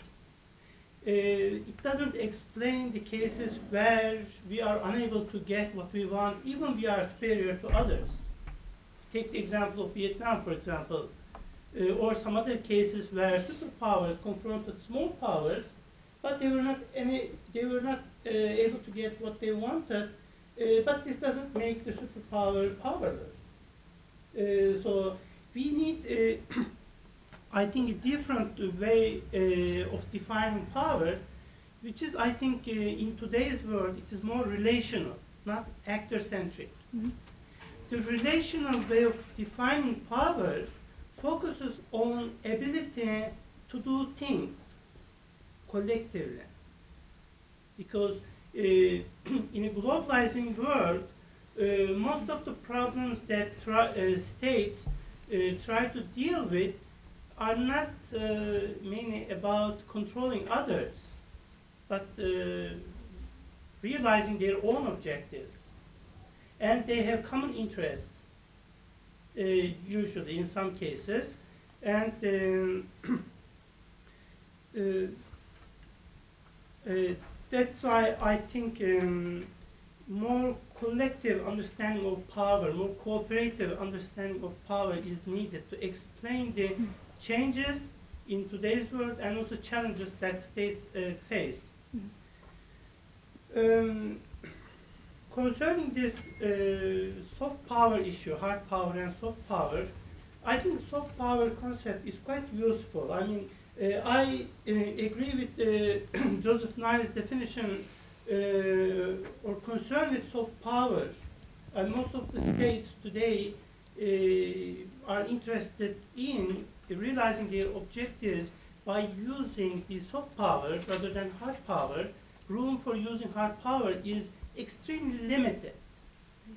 It doesn't explain the cases where we are unable to get what we want, even we are superior to others. Take the example of Vietnam, for example, or some other cases where superpowers confronted small powers, but they were not able to get what they wanted. But this doesn't make the superpower powerless. So we need, I think, a different way of defining power, which is, I think, in today's world, it is more relational, not actor-centric. The relational way of defining power focuses on ability to do things collectively. Because in a globalizing world, most of the problems that states try to deal with are not mainly about controlling others, but realizing their own objectives. And they have common interests, usually in some cases. And that's why I think more collective understanding of power, more cooperative understanding of power is needed to explain the changes in today's world and also challenges that states face. Concerning this soft power issue, hard power and soft power, I think the soft power concept is quite useful. I mean, I agree with Joseph Nye's definition or concern with soft power. Most of the states today are interested in realizing their objectives by using the soft power rather than hard power. Room for using hard power is extremely limited,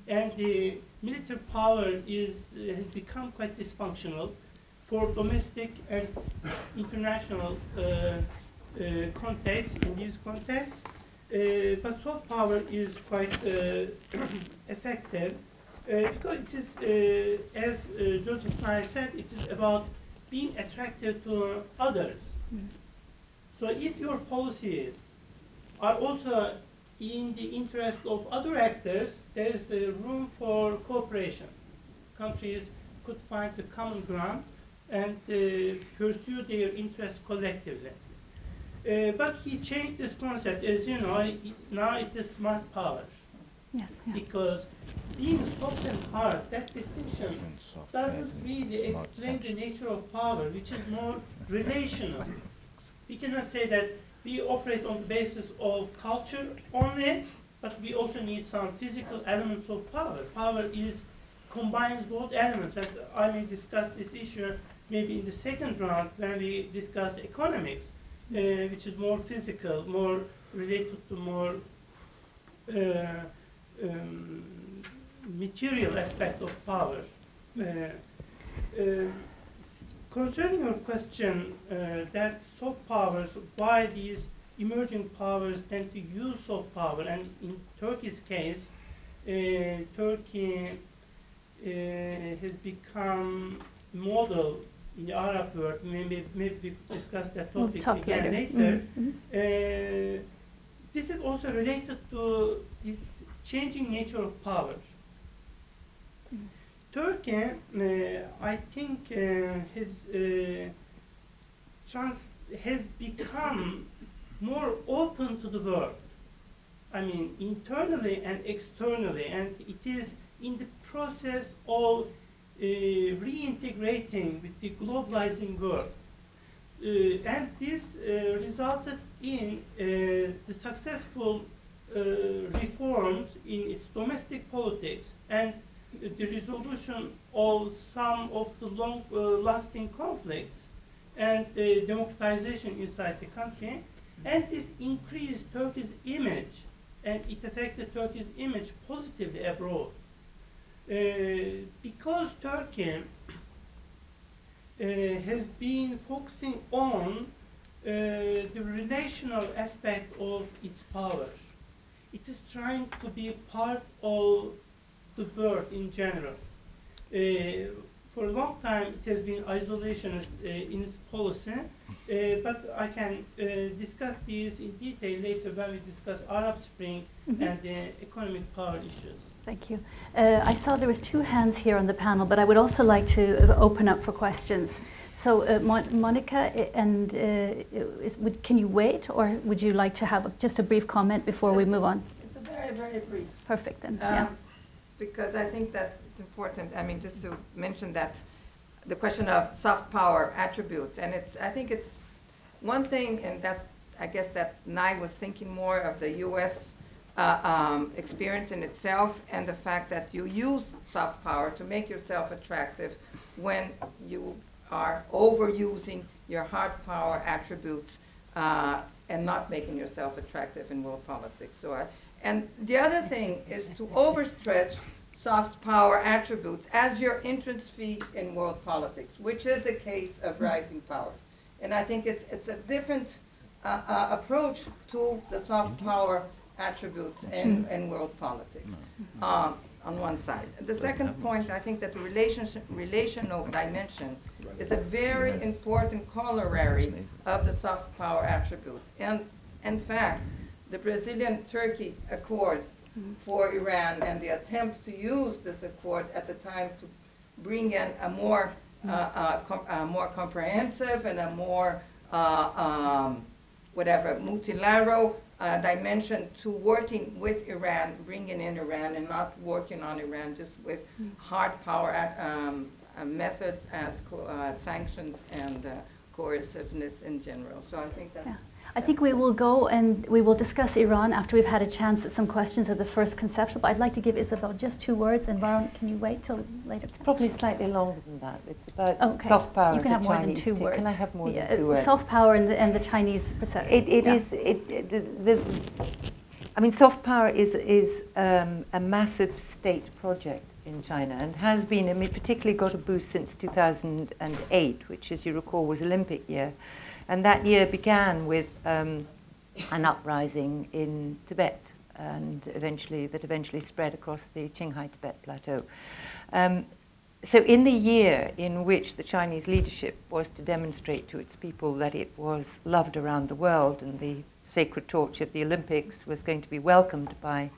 and the military power has become quite dysfunctional for domestic and international contexts. In these contexts, but soft power is quite effective because it is, as Joseph Nye said, it is about being attractive to others. So if your policies are also in the interest of other actors, there is room for cooperation. Countries could find the common ground and pursue their interests collectively. But he changed this concept, as you know, now it is smart power. Yes. Yeah. Because being soft and hard, that distinction doesn't really explain the nature of power, which is more relational. We cannot say that we operate on the basis of culture only, but we also need some physical elements of power. Power combines both elements, and I may discuss this issue maybe in the second round when we discuss economics, which is more physical, more related to more material aspect of power. Concerning your question that soft powers, why these emerging powers tend to use soft power, and in Turkey's case, Turkey has become model in the Arab world. Maybe we discuss that topic again later. This is also related to this changing nature of power. Turkey, I think, has become more open to the world. I mean, internally and externally, and it is in the process of reintegrating with the globalizing world. And this resulted in the successful reforms in its domestic politics and the resolution of some of the long-lasting conflicts and the democratization inside the country. And this increased Turkey's image, and it affected Turkey's image positively abroad. Because Turkey has been focusing on the relational aspect of its power. It is trying to be part of the world in general. For a long time, it has been isolationist in its policy, but I can discuss these in detail later when we discuss Arab Spring and the economic power issues. Thank you. I saw there was 2 hands here on the panel, but I would also like to open up for questions. So, Monica, and can you wait, or would you like to have just a brief comment before we move on? It's a very, very brief. Perfect, then. Yeah. Because I think that it's important. I mean, just to mention that the question of soft power attributes, and I think it's one thing, and that's, I guess that Nye was thinking more of the U.S. Experience in itself, and the fact that you use soft power to make yourself attractive when you are overusing your hard power attributes and not making yourself attractive in world politics. So, and the other thing is to overstretch soft power attributes as your entrance fee in world politics, which is the case of rising powers. And I think it's a different approach to the soft power attributes in world politics on one side. The second point, I think that the relational dimension is a very important corollary of the soft power attributes. And in fact, the Brazilian-Turkey Accord for Iran and the attempt to use this accord at the time to bring in a more comprehensive and a more multilateral dimension to working with Iran, bringing in Iran, and not working on Iran just with hard power methods as sanctions and coerciveness in general. So I think that's... Yeah. I think we will go and we will discuss Iran after we've had a chance at some questions of the first conceptual, but I'd like to give Isabel just 2 words, and Varun, can you wait till later? It's probably slightly longer than that. It's about soft power. You can have more than 2 words. Can I have more than 2 words? Soft power and the Chinese perception. I mean, soft power is a massive state project in China, and has been, I mean, particularly got a boost since 2008, which, as you recall, was Olympic year. And that year began with an uprising in Tibet, and eventually spread across the Qinghai Tibet Plateau. So in the year in which the Chinese leadership was to demonstrate to its people that it was loved around the world and the sacred torch of the Olympics was going to be welcomed by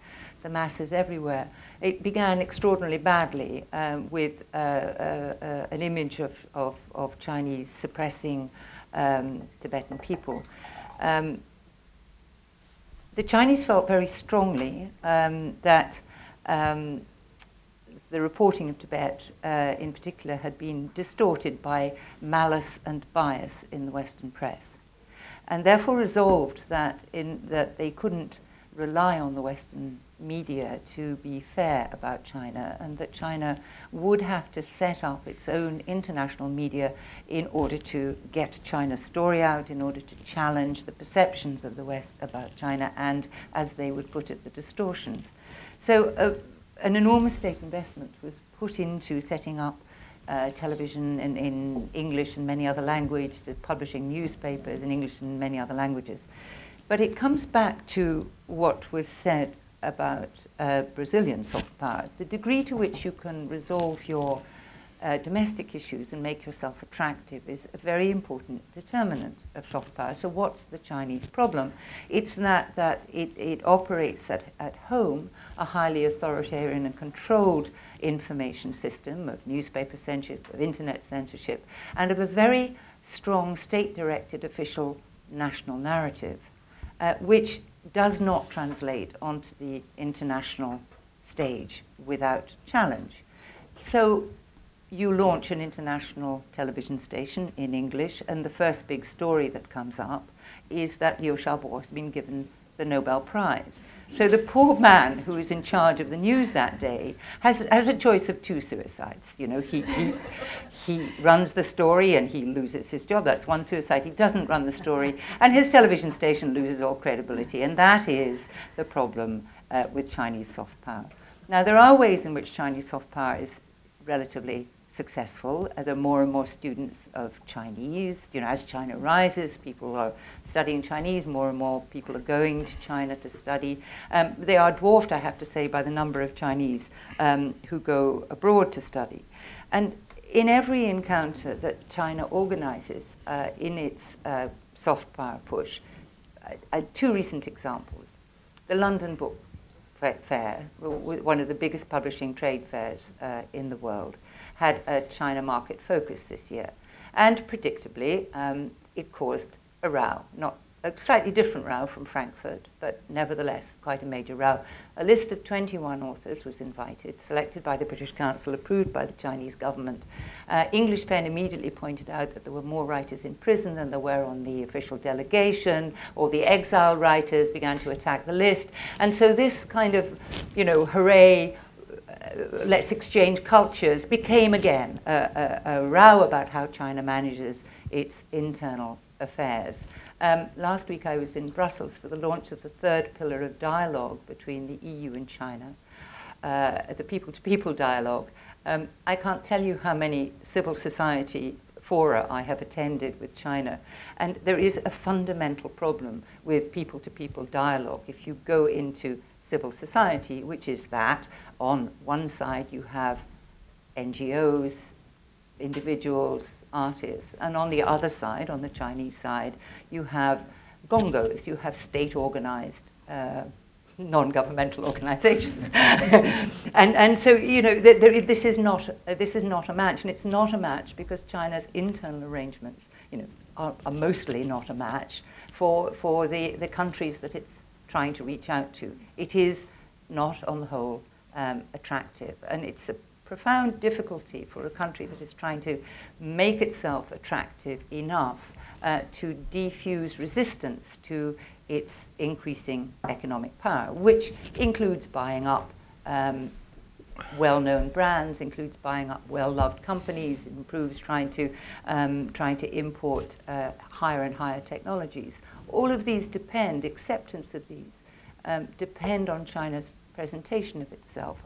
the masses everywhere, it began extraordinarily badly with an image of Chinese suppressing Tibetan people. The Chinese felt very strongly that the reporting of Tibet, in particular, had been distorted by malice and bias in the Western press, and therefore resolved that they couldn't rely on the Western media to be fair about China, and that China would have to set up its own international media in order to get China's story out, in order to challenge the perceptions of the West about China, and, as they would put it, the distortions. So an enormous state investment was put into setting up television in English and many other languages, publishing newspapers in English and many other languages. But it comes back to what was said about Brazilian soft power. The degree to which you can resolve your domestic issues and make yourself attractive is a very important determinant of soft power. So what's the Chinese problem? It's that it operates at home a highly authoritarian and controlled information system of newspaper censorship, of internet censorship, and of a very strong state-directed official national narrative, which does not translate onto the international stage without challenge. So you launch an international television station in English, and the first big story that comes up is that Liu Xiaobo has been given the Nobel Prize. So the poor man who is in charge of the news that day has a choice of two suicides. You know, he runs the story and he loses his job. That's one suicide. He doesn't run the story, and his television station loses all credibility. And that is the problem with Chinese soft power. Now, there are ways in which Chinese soft power is relatively successful. There are more and more students of Chinese. You know, as China rises, people are studying Chinese. More and more people are going to China to study. They are dwarfed, I have to say, by the number of Chinese who go abroad to study. And in every encounter that China organizes in its soft power push, two recent examples. The London Book Fair, one of the biggest publishing trade fairs in the world, had a China market focus this year. And predictably, it caused a row, not a slightly different row from Frankfurt, but nevertheless quite a major row. A list of 21 authors was invited, selected by the British Council, approved by the Chinese government. English Pen immediately pointed out that there were more writers in prison than there were on the official delegation, or the exile writers began to attack the list. And so this kind of, you know, hooray, let's exchange cultures, became again a row about how China manages its internal affairs. Last week I was in Brussels for the launch of the third pillar of dialogue between the EU and China, the people-to-people dialogue. I can't tell you how many civil society fora I have attended with China, and there is a fundamental problem with people-to-people dialogue. If you go into civil society, which is that on one side you have NGOs, individuals, artists, and on the other side, on the Chinese side, you have gongos, you have state-organized non-governmental organizations. and so, you know, this is not a match, and it's not a match because China's internal arrangements, you know, are mostly not a match for the countries that it's trying to reach out to. It is not, on the whole, attractive, and it's a profound difficulty for a country that is trying to make itself attractive enough to defuse resistance to its increasing economic power, which includes buying up well-known brands, includes buying up well-loved companies, improves trying to import higher and higher technologies. All of these depend, acceptance of these, depend on China's presentation of itself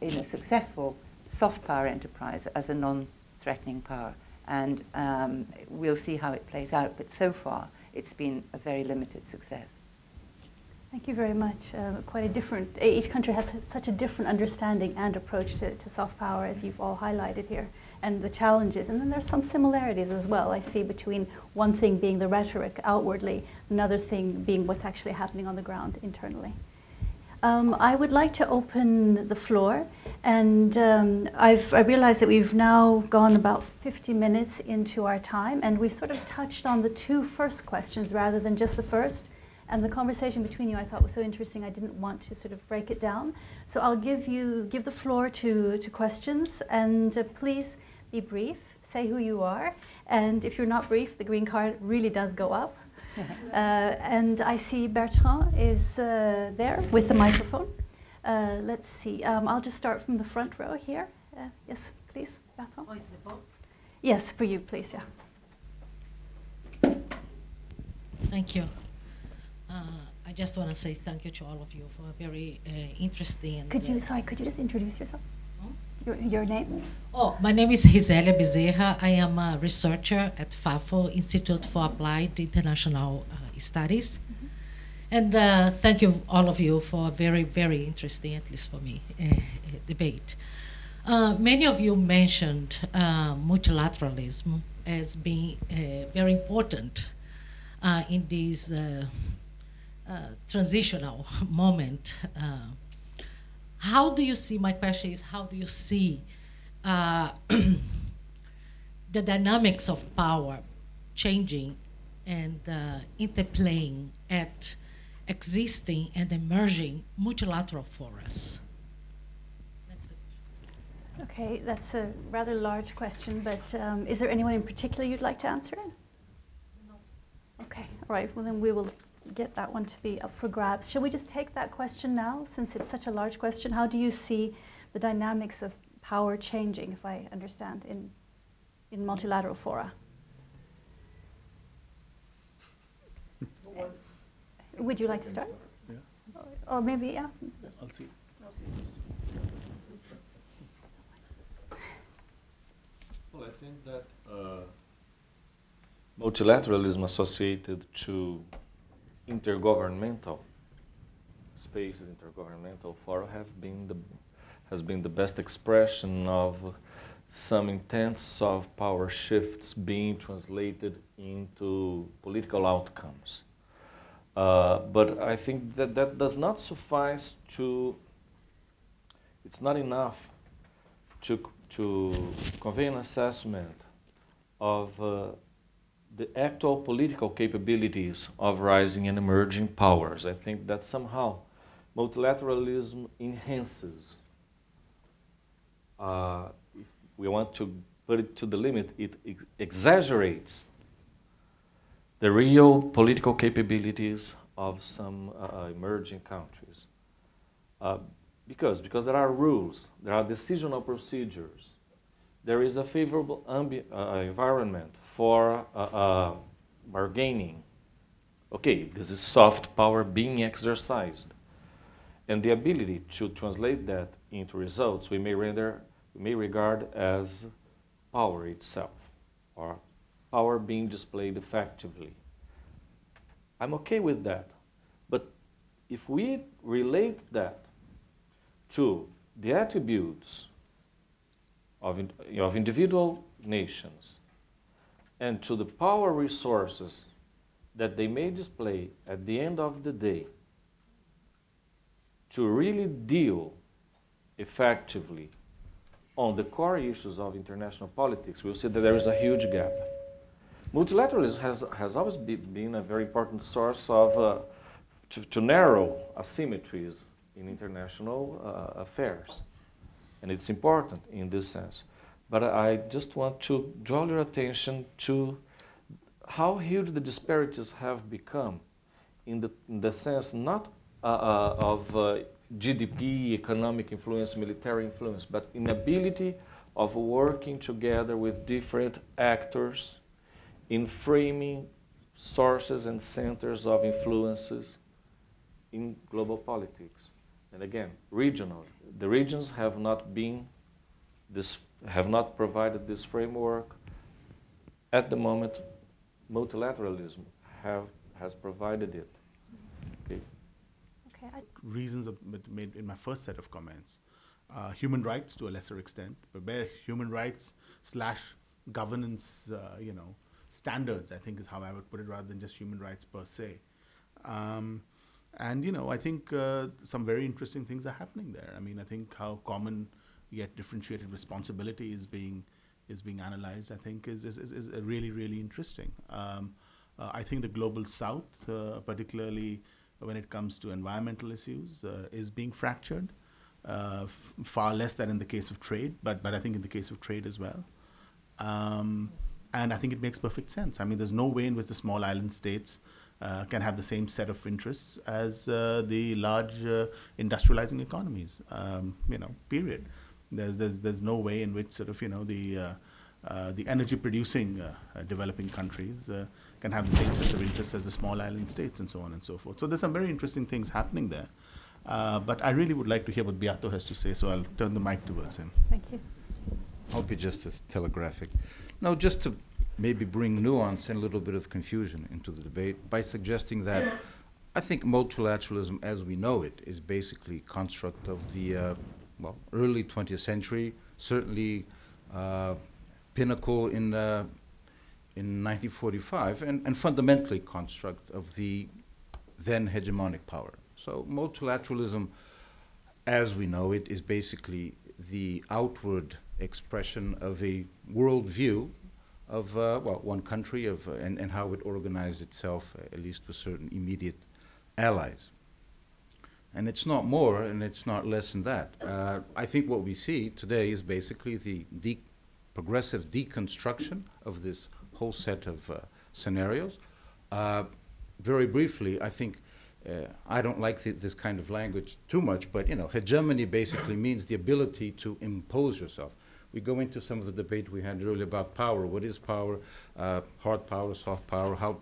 in a successful soft power enterprise as a non-threatening power. And we'll see how it plays out, but so far it's been a very limited success. Thank you very much. Quite a different, each country has such a different understanding and approach to soft power, as you've all highlighted here, and the challenges. And then there's some similarities as well, I see, between one thing being the rhetoric outwardly, another thing being what's actually happening on the ground internally. I would like to open the floor, and I realize that we've now gone about 50 minutes into our time, and we've sort of touched on the two first questions rather than just the first. And the conversation between you I thought was so interesting, I didn't want to sort of break it down. So I'll give the floor to questions, and please be brief, say who you are, and if you're not brief, the green card really does go up. And I see Bertrand is there with the microphone. Let's see, I'll just start from the front row here. Yes, please, Bertrand. Oh, is it both? Yes, for you, please, yeah. Thank you. I just want to say thank you to all of you for a very interesting. Could you just introduce yourself? Your name? Oh, my name is Gisela Bezerra. I am a researcher at FAFO, Institute for Applied International Studies. And thank you, all of you, for a very, very interesting, at least for me, debate. Many of you mentioned multilateralism as being very important in this transitional moment. How do you see, my question is, how do you see the dynamics of power changing and interplaying at existing and emerging multilateral forums? That's the question. Okay, that's a rather large question, but is there anyone in particular you'd like to answer it? No. Okay, all right, well then we will get that one to be up for grabs. Shall we just take that question now, since it's such a large question? How do you see the dynamics of power changing, if I understand, in multilateral fora? Would you like to start? Yeah. Or maybe, yeah. Alcides. Well, I think that multilateralism associated to intergovernmental spaces, intergovernmental fora, has been the best expression of some intense of power shifts being translated into political outcomes. But I think that that does not suffice to, it's not enough to convey an assessment of the actual political capabilities of rising and emerging powers. I think that somehow multilateralism enhances, if we want to put it to the limit, it exaggerates the real political capabilities of some emerging countries. Because there are rules, there are decisional procedures, there is a favorable environment for bargaining. Okay, this is soft power being exercised. And the ability to translate that into results we may regard as power itself, or power being displayed effectively. I'm okay with that. But if we relate that to the attributes of individual nations and to the power resources that they may display at the end of the day to really deal effectively on the core issues of international politics, we'll see that there is a huge gap. Multilateralism has always been a very important source of to narrow asymmetries in international affairs. And it's important in this sense. But I just want to draw your attention to how huge the disparities have become in the sense not of GDP, economic influence, military influence, but inability of working together with different actors in framing sources and centers of influences in global politics. And again, regional. The regions have not provided this framework. At the moment, multilateralism has provided it. Okay. reasons made in my first set of comments. Human rights to a lesser extent, but where human rights / governance, standards, I think is how I would put it, rather than just human rights per se. And I think some very interesting things are happening there. I mean, I think how common yet differentiated responsibility is being analyzed, I think is really, really interesting. I think the global south, particularly when it comes to environmental issues, is being fractured. Far less than in the case of trade, but I think in the case of trade as well. And I think it makes perfect sense. I mean, there's no way in which the small island states can have the same set of interests as the large industrializing economies, period. There's no way in which sort of, the energy producing developing countries can have the same set of interests as the small island states, and so on and so forth. So there's some very interesting things happening there. But I really would like to hear what Biato has to say, so I'll turn the mic towards him. Thank you. I'll be just as telegraphic. No, just to maybe bring nuance and a little bit of confusion into the debate by suggesting that I think multilateralism as we know it is basically a construct of the early 20th century, certainly pinnacle in 1945, and fundamentally construct of the then hegemonic power. So multilateralism, as we know it, is basically the outward expression of a worldview of one country and how it organized itself, at least with certain immediate allies. And it's not more and it's not less than that. I think what we see today is basically the progressive deconstruction of this whole set of scenarios. Very briefly, I think I don't like this kind of language too much, but hegemony basically means the ability to impose yourself. We go into some of the debate we had earlier about power. What is power? Hard power, soft power, how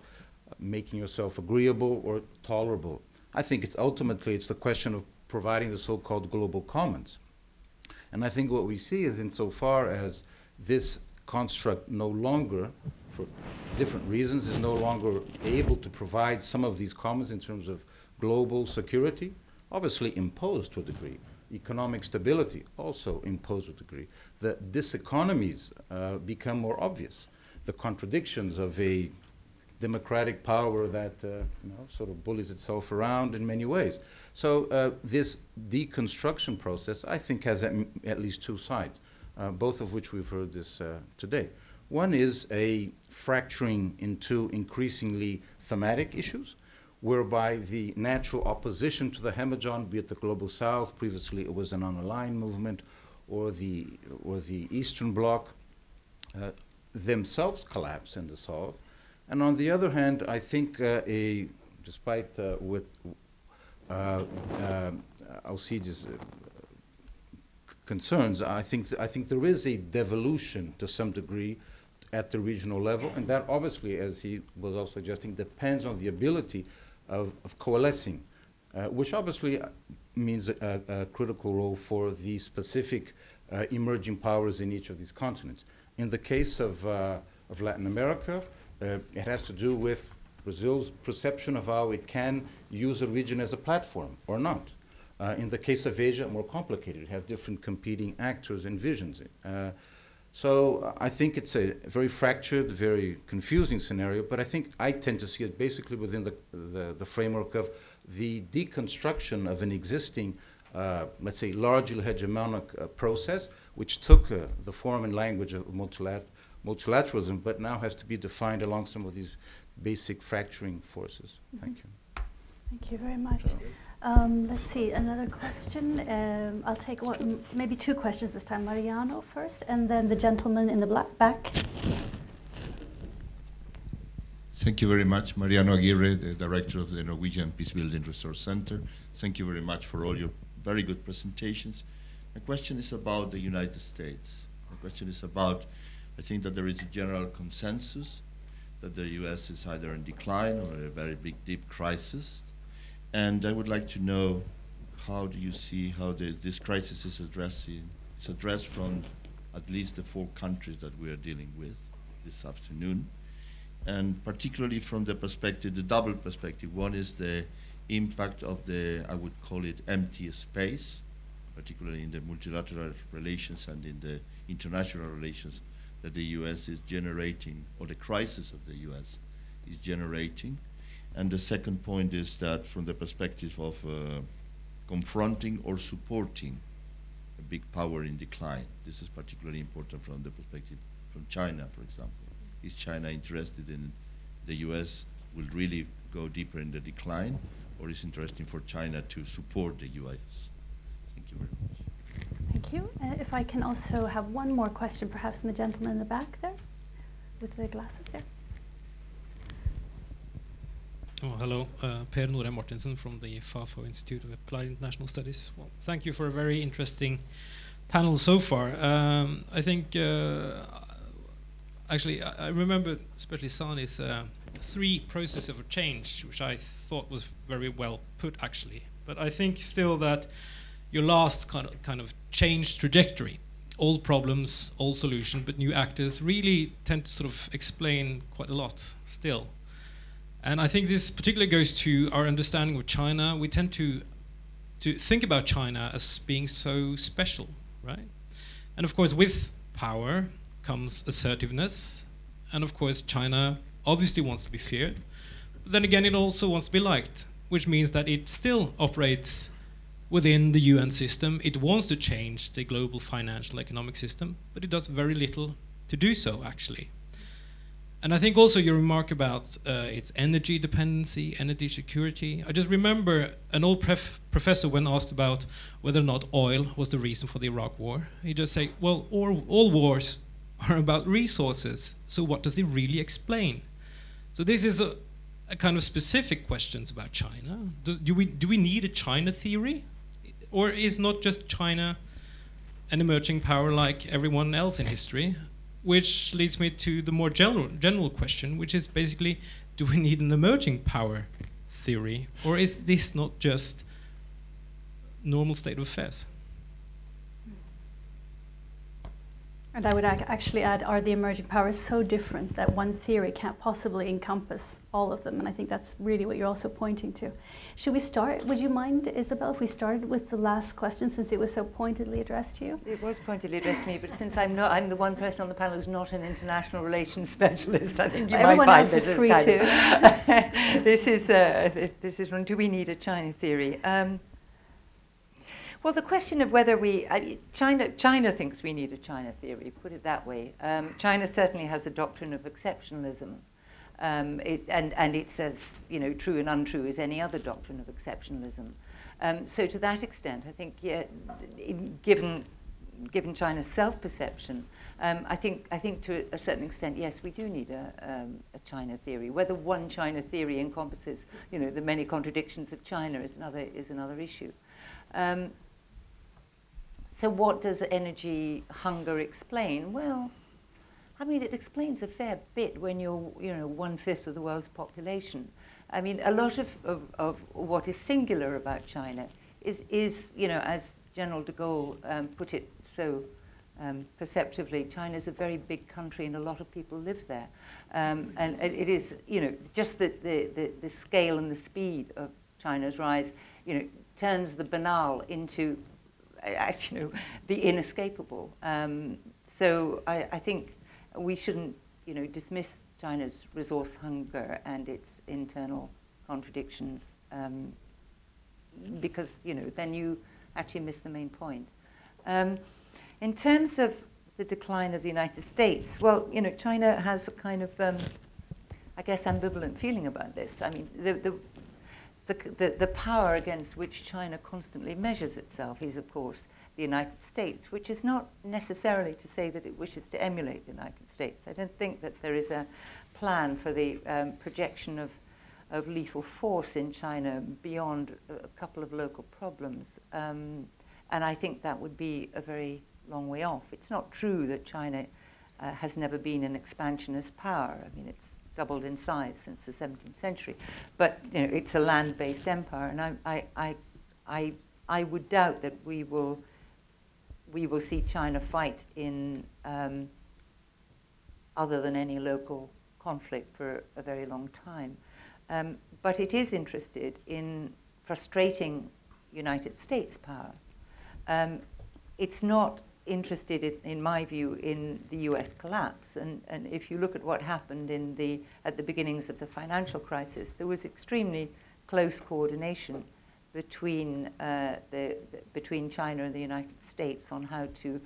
making yourself agreeable or tolerable. I think it's the question of providing the so-called global commons. And I think what we see is insofar as this construct no longer, for different reasons, is no longer able to provide some of these commons in terms of global security, obviously imposed to a degree. Economic stability also imposed to a degree. The diseconomies become more obvious. The contradictions of a democratic power that sort of bullies itself around in many ways. So this deconstruction process, I think, has at least two sides, both of which we've heard this today. One is a fracturing into increasingly thematic issues, whereby the natural opposition to the hemagon, be it the global south, previously it was an unaligned movement, or the Eastern Bloc, themselves collapse and dissolve. And on the other hand, I think despite what Alcides' concerns, I think there is a devolution to some degree at the regional level, and that obviously, as he was also suggesting, depends on the ability of coalescing, which obviously means a critical role for the specific emerging powers in each of these continents. In the case of Latin America, it has to do with Brazil's perception of how it can use a region as a platform or not. In the case of Asia, more complicated. You have different competing actors and visions. So I think it's a very fractured, very confusing scenario, but I tend to see it basically within the framework of the deconstruction of an existing, let's say, largely hegemonic process, which took the form and language of multilateralism, but now has to be defined along some of these basic fracturing forces. Mm-hmm. Thank you. Thank you very much. Let's see, another question. I'll take maybe two questions this time. Mariano first, and then the gentleman in the back. Thank you very much. Mariano Aguirre, the director of the Norwegian Peace Building Resource Center. Thank you very much for all your very good presentations. My question is about the United States. My question is about, I think that there is a general consensus that the US is either in decline or in a very big, deep crisis. And I would like to know, how do you see how this crisis is addressed from at least the 4 countries that we are dealing with this afternoon, and particularly from the perspective, the double perspective. One is the impact of the, I would call it, empty space, particularly in the multilateral relations and in the international relations that the US is generating, or the crisis of the US is generating. And the second point is that from the perspective of confronting or supporting a big power in decline. This is particularly important from the perspective from China, for example. Is China interested in the US will really go deeper in the decline, or is it interesting for China to support the US? Thank you very much. Thank you. If I can also have one more question, perhaps from the gentleman in the back there, with the glasses there. Oh, hello, Per Nora Mortensen from the FAFO Institute of Applied International Studies. Well, thank you for a very interesting panel so far. I think, actually, I remember especially Sani's 3 processes of change, which I thought was very well put, actually. But I think still that your last kind of change trajectory, old problems, old solution, but new actors, really tend to sort of explain quite a lot still. And I think this particularly goes to our understanding of China. We tend to think about China as being so special, right? And of course, with power comes assertiveness. And of course, China obviously wants to be feared. But then again, it also wants to be liked, which means that it still operates within the UN system. It wants to change the global financial economic system, but it does very little to do so, actually. And I think also your remark about its energy dependency, energy security. I just remember an old professor when asked about whether or not oil was the reason for the Iraq war. He just said, well, all wars are about resources, so what does it really explain? So this is a kind of specific questions about China. Do we need a China theory? Or is not just China an emerging power like everyone else in history? Which leads me to the more general question, which is basically, do we need an emerging power theory? Or is this not just normal state of affairs? And I would actually add, are the emerging powers so different that one theory can't possibly encompass all of them? And I think that's really what you're also pointing to. Should we start? Would you mind, Isabel, if we started with the last question, since it was so pointedly addressed to you? It was pointedly addressed to me, but since I'm the one person on the panel who's not an international relations specialist, I think you might find this is free too. This is one. Do we need a China theory? Well, the question of whether China thinks we need a China theory, put it that way. China certainly has a doctrine of exceptionalism. And it says, you know, true and untrue is any other doctrine of exceptionalism. So to that extent, I think, yeah, given China's self-perception, I think to a certain extent, yes, we do need a China theory. Whether one China theory encompasses, you know, the many contradictions of China is another issue. So what does energy hunger explain? Well, I mean, it explains a fair bit when you're, you know, 1/5 of the world's population. I mean, a lot of what is singular about China is, you know, as General de Gaulle put it so perceptively, China's a very big country and a lot of people live there. And it is, you know, just the scale and the speed of China's rise, you know, turns the banal into, you know, the inescapable. So I think we shouldn't, you know, dismiss China's resource hunger and its internal contradictions, because, you know, then you actually miss the main point. In terms of the decline of the United States, well, you know, China has a kind of, I guess, ambivalent feeling about this. I mean, the power against which China constantly measures itself is, of course, the United States, which is not necessarily to say that it wishes to emulate the United States. I don't think that there is a plan for the projection of lethal force in China beyond a couple of local problems. And I think that would be a very long way off. It's not true that China has never been an expansionist power. I mean, it's doubled in size since the 17th century. But, you know, it's a land-based empire, and I would doubt that we will see China fight in other than any local conflict for a very long time. But it is interested in frustrating United States power. It's not interested, in my view, in the US collapse. And if you look at what happened at the beginnings of the financial crisis, there was extremely close coordination between between China and the United States on how to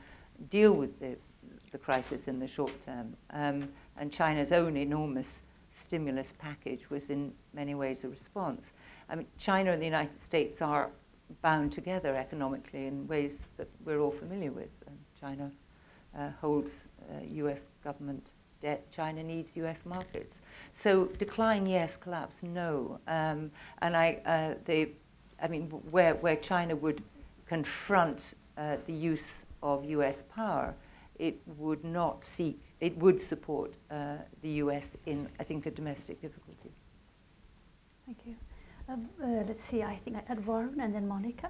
deal with the crisis in the short term. And China's own enormous stimulus package was in many ways a response. I mean, China and the United States are bound together economically in ways that we're all familiar with. China holds US government debt. China needs US markets. So decline, yes. Collapse, no. And I mean, where China would confront the use of US power, it would not seek, it would support the US in, I think, a domestic difficulty. Thank you. Let's see, I think I had Varun and then Monica.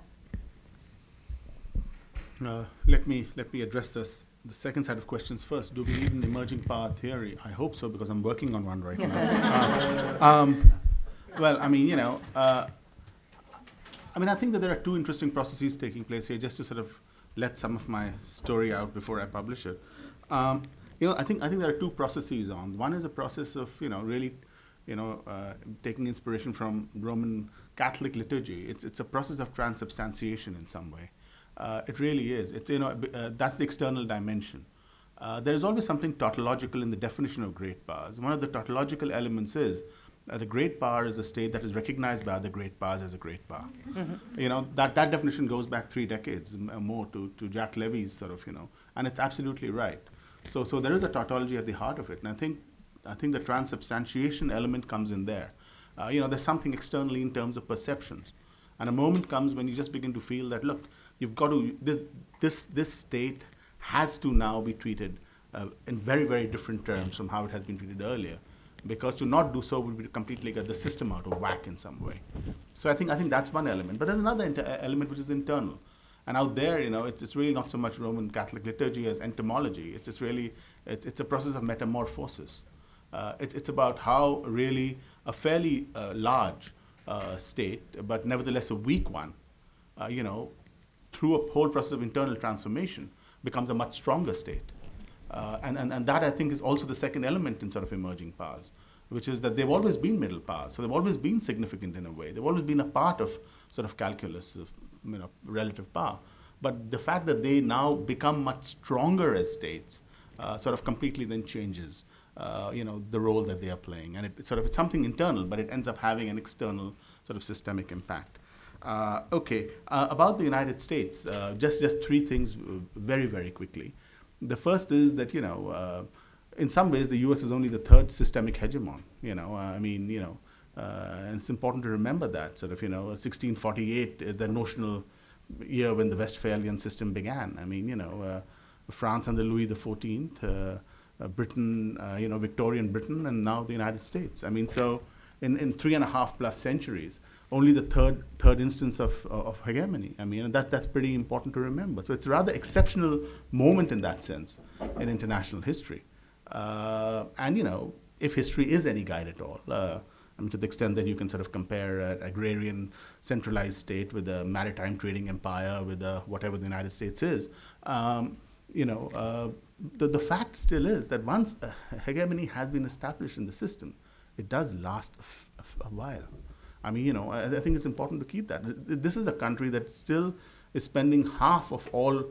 Let me address the second set of questions first. Do we need an emerging power theory? I hope so, because I'm working on one right now. Well, I mean, I think that there are two interesting processes taking place here, just to sort of let some of my story out before I publish it. I think there are two processes on. One is a process of, really, taking inspiration from Roman Catholic liturgy. It's a process of transubstantiation in some way. It really is. It's, that's the external dimension. There is always something tautological in the definition of great powers. One of the tautological elements is that a great power is a state that is recognized by other great powers as a great power. Mm-hmm. That definition goes back 3 decades more to Jacques Levy's sort of, and it's absolutely right. So there is a tautology at the heart of it, and I think the transubstantiation element comes in there. There's something externally in terms of perceptions. And a moment comes when you just begin to feel that, look, you've got to, this state has to now be treated in very, very different terms from how it has been treated earlier. Because to not do so would be to completely get the system out of whack in some way. So I think that's one element. But there's another element which is internal. And out there, it's really not so much Roman Catholic liturgy as entomology. It's just really, it's a process of metamorphosis. It's about how really a fairly large state, but nevertheless a weak one, through a whole process of internal transformation, becomes a much stronger state. And that, I think, is also the second element in sort of emerging powers, which is that they've always been middle powers. So they've always been significant in a way. They've always been a part of sort of calculus of relative power. But the fact that they now become much stronger as states sort of completely then changes the role that they are playing. And it's something internal, but it ends up having an external sort of systemic impact. About the United States, just 3 things very, very quickly. The first is that, in some ways, the US is only the 3rd systemic hegemon, and it's important to remember that, 1648 is the notional year when the Westphalian system began. France under Louis XIV, Britain, Victorian Britain, and now the United States. So in 3.5+ centuries, only the third instance of hegemony. And that's pretty important to remember. So it's a rather exceptional moment in that sense in international history. If history is any guide at all, to the extent that you can sort of compare an agrarian centralized state with a maritime trading empire with whatever the United States is, the fact still is that once a hegemony has been established in the system, it does last a while. I think it's important to keep that. This is a country that still is spending half of all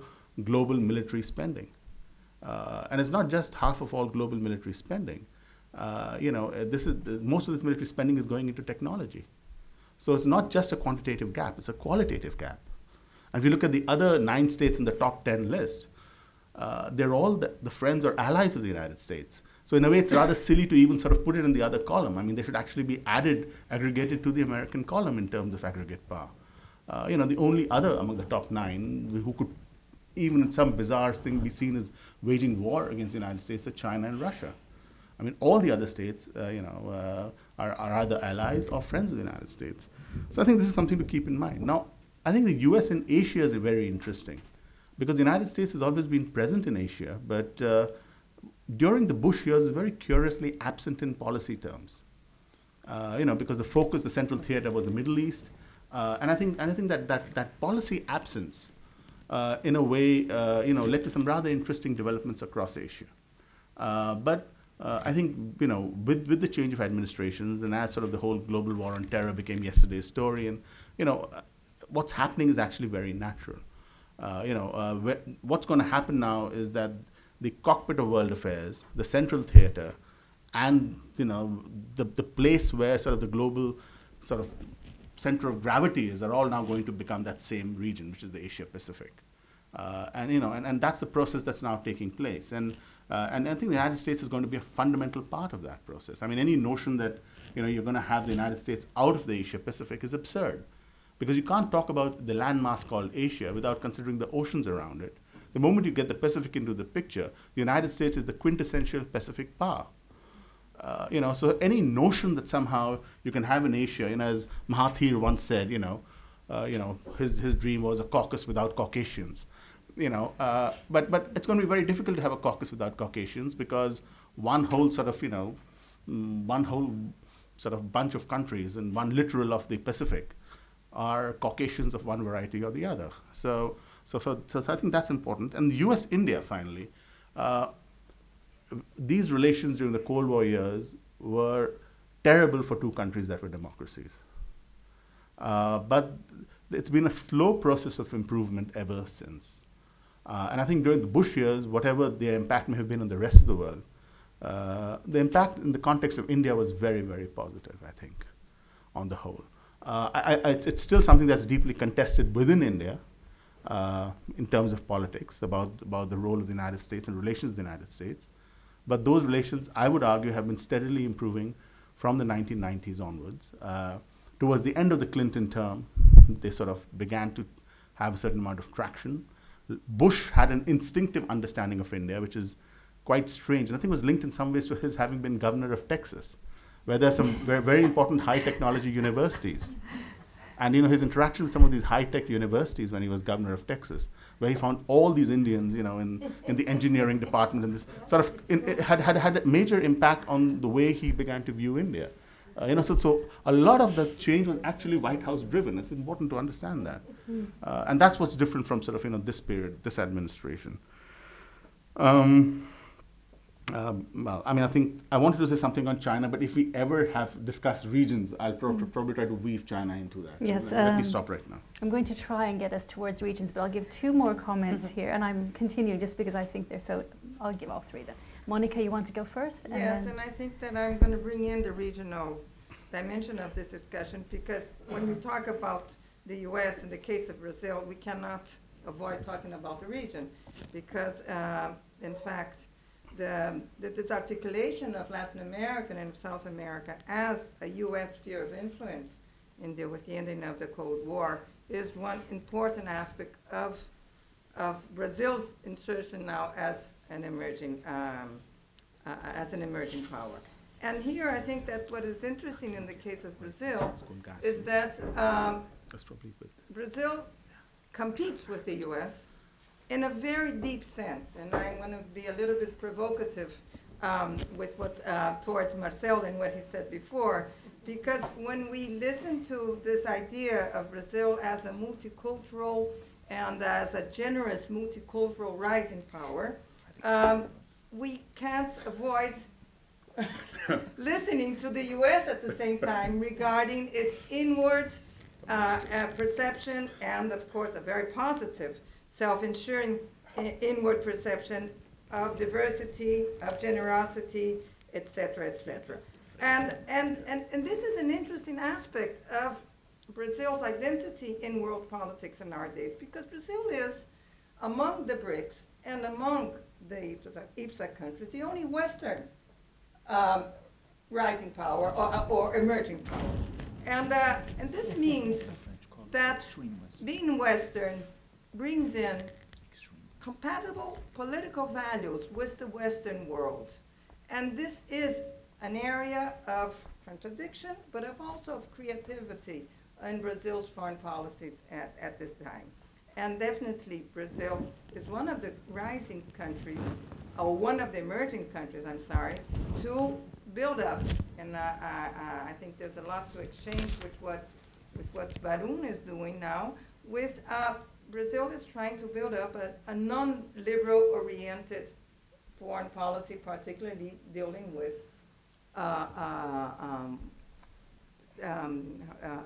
global military spending. And it's not just half of all global military spending. Most of this military spending is going into technology. So it's not just a quantitative gap, it's a qualitative gap. And if you look at the other 9 states in the top 10 list, they're all the friends or allies of the United States. So in a way, it's rather silly to even sort of put it in the other column. They should actually be aggregated to the American column in terms of aggregate power. The only other among the top 9 who could, even in some bizarre thing, be seen as waging war against the United States are China and Russia. All the other states, are either allies or friends of the United States. So I think this is something to keep in mind. Now, I think the US and Asia is very interesting, because the United States has always been present in Asia, but during the Bush years, is very curiously absent in policy terms. because the focus, the central theater was the Middle East. And I think that policy absence, in a way, led to some rather interesting developments across Asia. But I think, with the change of administrations and as sort of the whole global war on terror became yesterday's story, and, what's happening is actually very natural. What's going to happen now is that the cockpit of world affairs, the central theater, and, the place where sort of the global sort of center of gravity is, are all now going to become that same region, which is the Asia Pacific. And that's the process that's now taking place. And I think the United States is going to be a fundamental part of that process. I mean, any notion that you're going to have the United States out of the Asia Pacific is absurd, because you can't talk about the landmass called Asia without considering the oceans around it. The moment you get the Pacific into the picture, the United States is the quintessential Pacific power. So any notion that somehow you can have in Asia, as Mahathir once said, his dream was a caucus without Caucasians. But it's going to be very difficult to have a caucus without Caucasians, because one whole sort of bunch of countries and one littoral of the Pacific are Caucasians of one variety or the other. So I think that's important. And the U.S.-India, finally, these relations during the Cold War years were terrible for two countries that were democracies. But it's been a slow process of improvement ever since. And I think during the Bush years, whatever their impact may have been on the rest of the world, the impact in the context of India was very, very positive, I think, on the whole. It's still something that's deeply contested within India in terms of politics, about the role of the United States and relations with the United States. But those relations, I would argue, have been steadily improving from the 1990s onwards. Towards the end of the Clinton term, they sort of began to have a certain amount of traction. Bush had an instinctive understanding of India, which is quite strange, and I think it was linked in some ways to his having been governor of Texas, where there's some very important high technology universities. And his interaction with some of these high-tech universities when he was governor of Texas, where he found all these Indians, in the engineering department, and this sort of it had a major impact on the way he began to view India. So a lot of the change was actually White House driven. It's important to understand that, and that's what's different from sort of this period, this administration. Well, I mean, I think I wanted to say something on China, but if we ever have discussed regions, I'll probably try to weave China into that. Yes. Let me stop right now. I'm going to try and get us towards regions, but I'll give two more comments here, and I'm continuing just because I think they're so. I'll give all three then. Monica, you want to go first? Yes, and I think that I'm going to bring in the regional dimension of this discussion, because when we talk about the U.S. in the case of Brazil, we cannot avoid talking about the region, because in fact, this articulation of Latin America and South America as a U.S. sphere of influence with the ending of the Cold War is one important aspect of Brazil's insertion now as an emerging power. And here I think that what is interesting in the case of Brazil is that Brazil competes with the U.S. in a very deep sense, and I'm going to be a little bit provocative with what towards Marcel and what he said before, because when we listen to this idea of Brazil as a multicultural and as a generous multicultural rising power, we can't avoid listening to the U.S. at the same time regarding its inward perception and, of course, a very positive self-ensuring inward perception of diversity, of generosity, et cetera, et cetera. And this is an interesting aspect of Brazil's identity in world politics in our days, because Brazil is, among the BRICS and among the IPEA countries, the only Western rising power or emerging power. And this means that being Western brings in compatible political values with the Western world. And this is an area of contradiction, but also of creativity in Brazil's foreign policies at this time. And definitely Brazil is one of the rising countries, or one of the emerging countries, I'm sorry, to buildup, and I think there's a lot to exchange with what Varun is doing now. With Brazil is trying to build up a non-liberal oriented foreign policy, particularly dealing with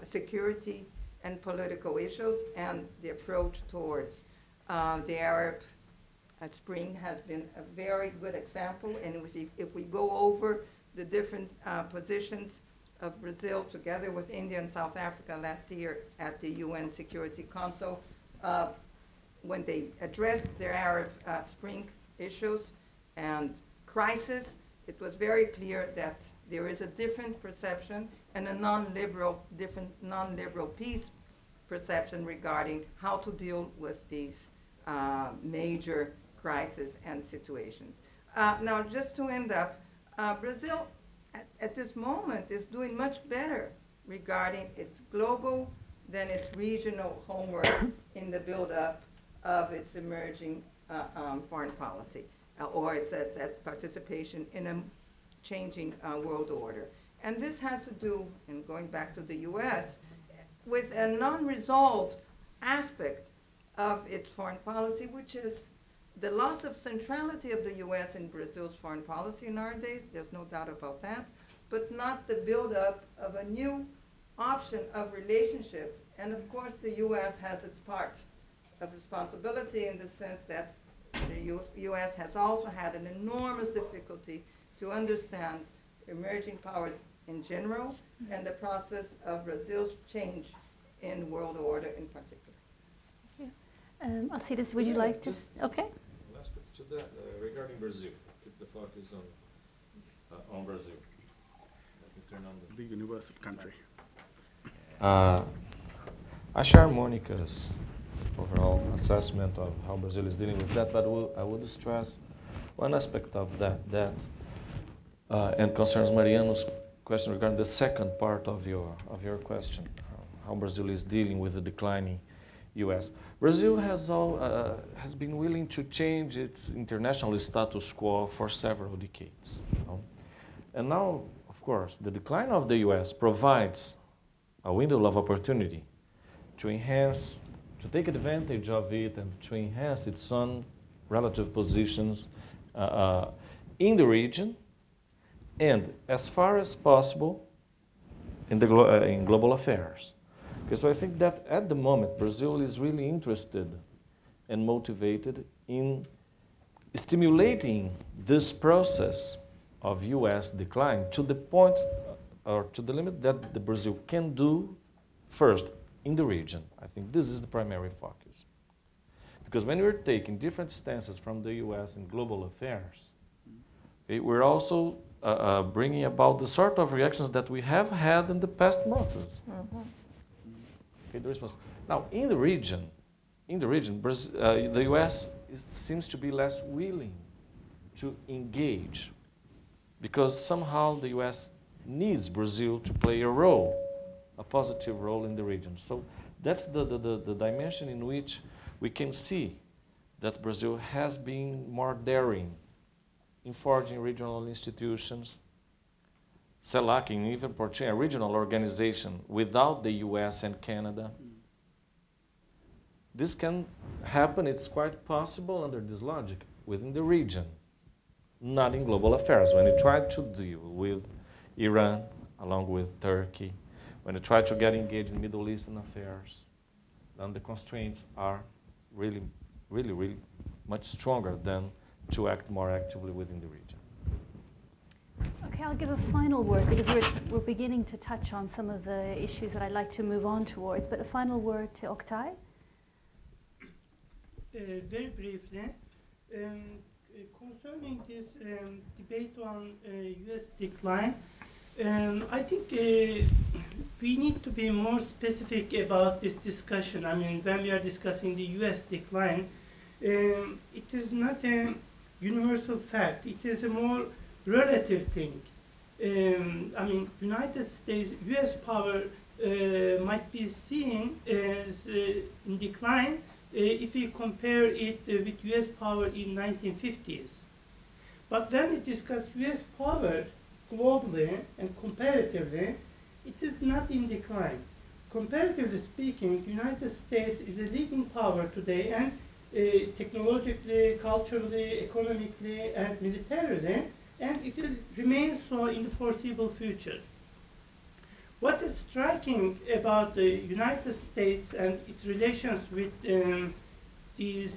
security and political issues, and the approach towards the Arab Spring has been a very good example. And if we go over the different positions of Brazil together with India and South Africa last year at the UN Security Council, when they addressed their Arab Spring issues and crisis, it was very clear that there is a different perception and a different non-liberal peace perception regarding how to deal with these major crises and situations. Now, just to end up, Brazil at this moment is doing much better regarding its global than its regional homework in the build-up of its emerging foreign policy, or its participation in a changing world order. And this has to do, and going back to the US, with a non-resolved aspect of its foreign policy, which is the loss of centrality of the US in Brazil's foreign policy nowadays. There's no doubt about that, but not the build-up of a new option of relationship. And of course, the US has its part of responsibility in the sense that the US has also had an enormous difficulty to understand emerging powers in general and the process of Brazil's change in world order in particular. Thank you. Alcides, would you like to? Okay. Last bit to that regarding Brazil. Keep the focus on Brazil. Let me turn on The universal country. I share Monica's overall assessment of how Brazil is dealing with that, but I would stress one aspect of that and concerns Mariano's question regarding the second part of your question, how Brazil is dealing with the declining U.S. Brazil has been willing to change its international status quo for several decades. And now, of course, the decline of the U.S. provides a window of opportunity to enhance, to take advantage of it and to enhance its own relative positions in the region and, as far as possible, in global affairs. Okay, so I think that at the moment, Brazil is really interested and motivated in stimulating this process of U.S. decline to the point or to the limit that the Brazil can do first in the region. I think this is the primary focus. Because when we're taking different stances from the U.S. in global affairs, okay, we're also bringing about the sort of reactions that we have had in the past months. Mm-hmm. Okay, the response. Now, in the region, the U.S. seems to be less willing to engage because somehow the U.S. needs Brazil to play a role, a positive role in the region. So that's the dimension in which we can see that Brazil has been more daring in forging regional institutions, selecting even portraying a regional organization without the US and Canada. This can happen, it's quite possible under this logic, within the region, not in global affairs. When you try to deal with Iran, along with Turkey, when you try to get engaged in Middle Eastern affairs, then the constraints are really much stronger than to act more actively within the region. Okay, I'll give a final word because we're beginning to touch on some of the issues that I'd like to move on towards, but a final word to Oktay. Very briefly, concerning this debate on U.S. decline, I think we need to be more specific about this discussion. I mean, when we are discussing the U.S. decline, it is not a universal fact. It is a more relative thing. I mean, United States, U.S. power might be seen as in decline if we compare it with U.S. power in 1950s. But when we discuss U.S. power globally and comparatively, it is not in decline. Comparatively speaking, United States is a leading power today, and technologically, culturally, economically, and militarily, and it will remain so in the foreseeable future. What is striking about the United States and its relations with these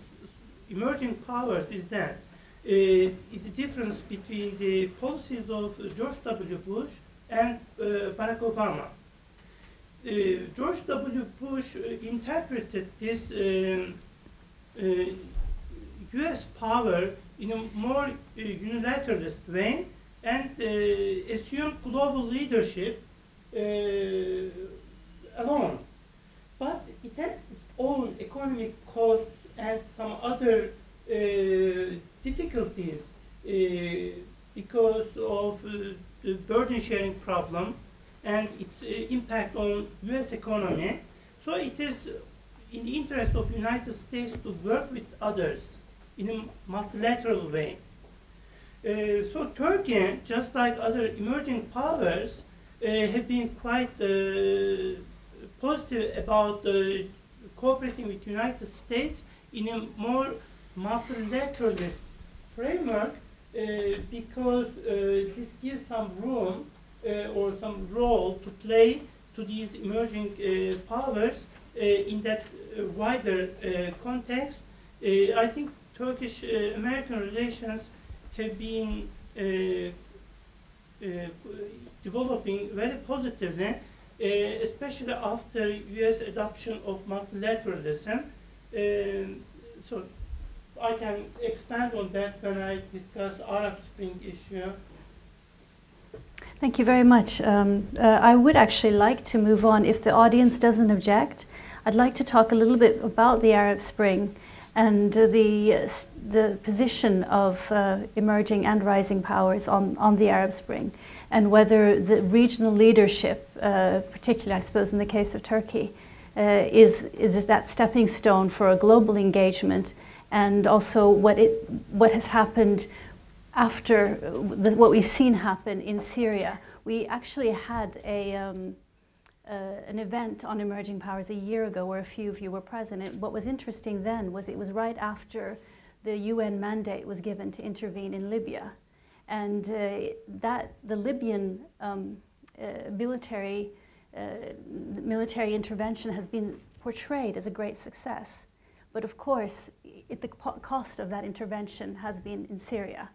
emerging powers is that is the difference between the policies of George W. Bush and Barack Obama. George W. Bush interpreted this U.S. power in a more unilateralist way and assumed global leadership alone. But it had its own economic costs and some other difficulties because of the burden sharing problem and its impact on U.S. economy. So it is in the interest of United States to work with others in a multilateral way. So Turkey, just like other emerging powers, have been quite positive about cooperating with United States in a more multilateralist framework because this gives some room or some role to play to these emerging powers in that wider context. I think Turkish-American relations have been developing very positively, especially after U.S. adoption of multilateralism. So I can expand on that when I discuss Arab Spring issue. Thank you very much. I would actually like to move on, if the audience doesn't object. I'd like to talk a little bit about the Arab Spring and the position of emerging and rising powers on the Arab Spring, and whether the regional leadership, particularly I suppose in the case of Turkey, is that stepping stone for a global engagement, and also what has happened after what we've seen happen in Syria. We actually had an event on emerging powers a year ago where a few of you were present. And what was interesting then was it was right after the UN mandate was given to intervene in Libya. And the Libyan military intervention has been portrayed as a great success. But of course, the cost of that intervention has been in Syria.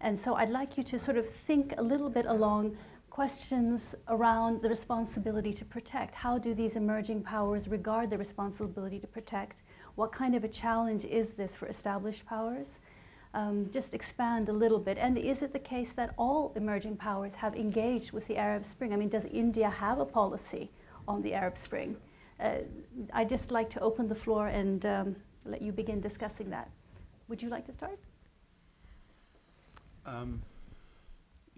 And so I'd like you to sort of think a little bit along questions around the responsibility to protect. How do these emerging powers regard the responsibility to protect? What kind of a challenge is this for established powers? Just expand a little bit. And is it the case that all emerging powers have engaged with the Arab Spring? I mean, does India have a policy on the Arab Spring? I'd just like to open the floor and let you begin discussing that. Would you like to start?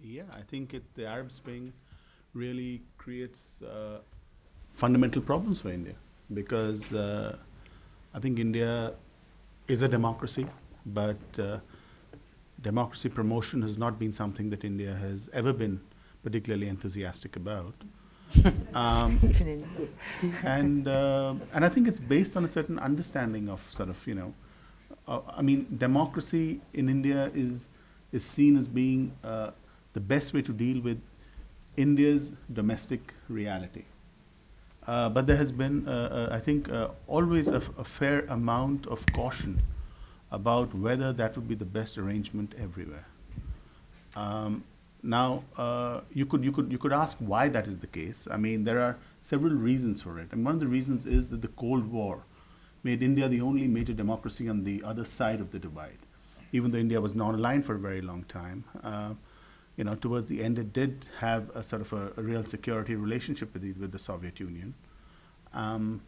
Yeah, I think the Arab Spring really creates fundamental problems for India, because I think India is a democracy, but democracy promotion has not been something that India has ever been particularly enthusiastic about. And I think it's based on a certain understanding of sort of, I mean, democracy in India is seen as being the best way to deal with India's domestic reality. But there has been, I think, always a fair amount of caution about whether that would be the best arrangement everywhere. Now, you could ask why that is the case. I mean, there are several reasons for it. And one of the reasons is that the Cold War made India the only major democracy on the other side of the divide. Even though India was non-aligned for a very long time, towards the end it did have a sort of a real security relationship with the Soviet Union. During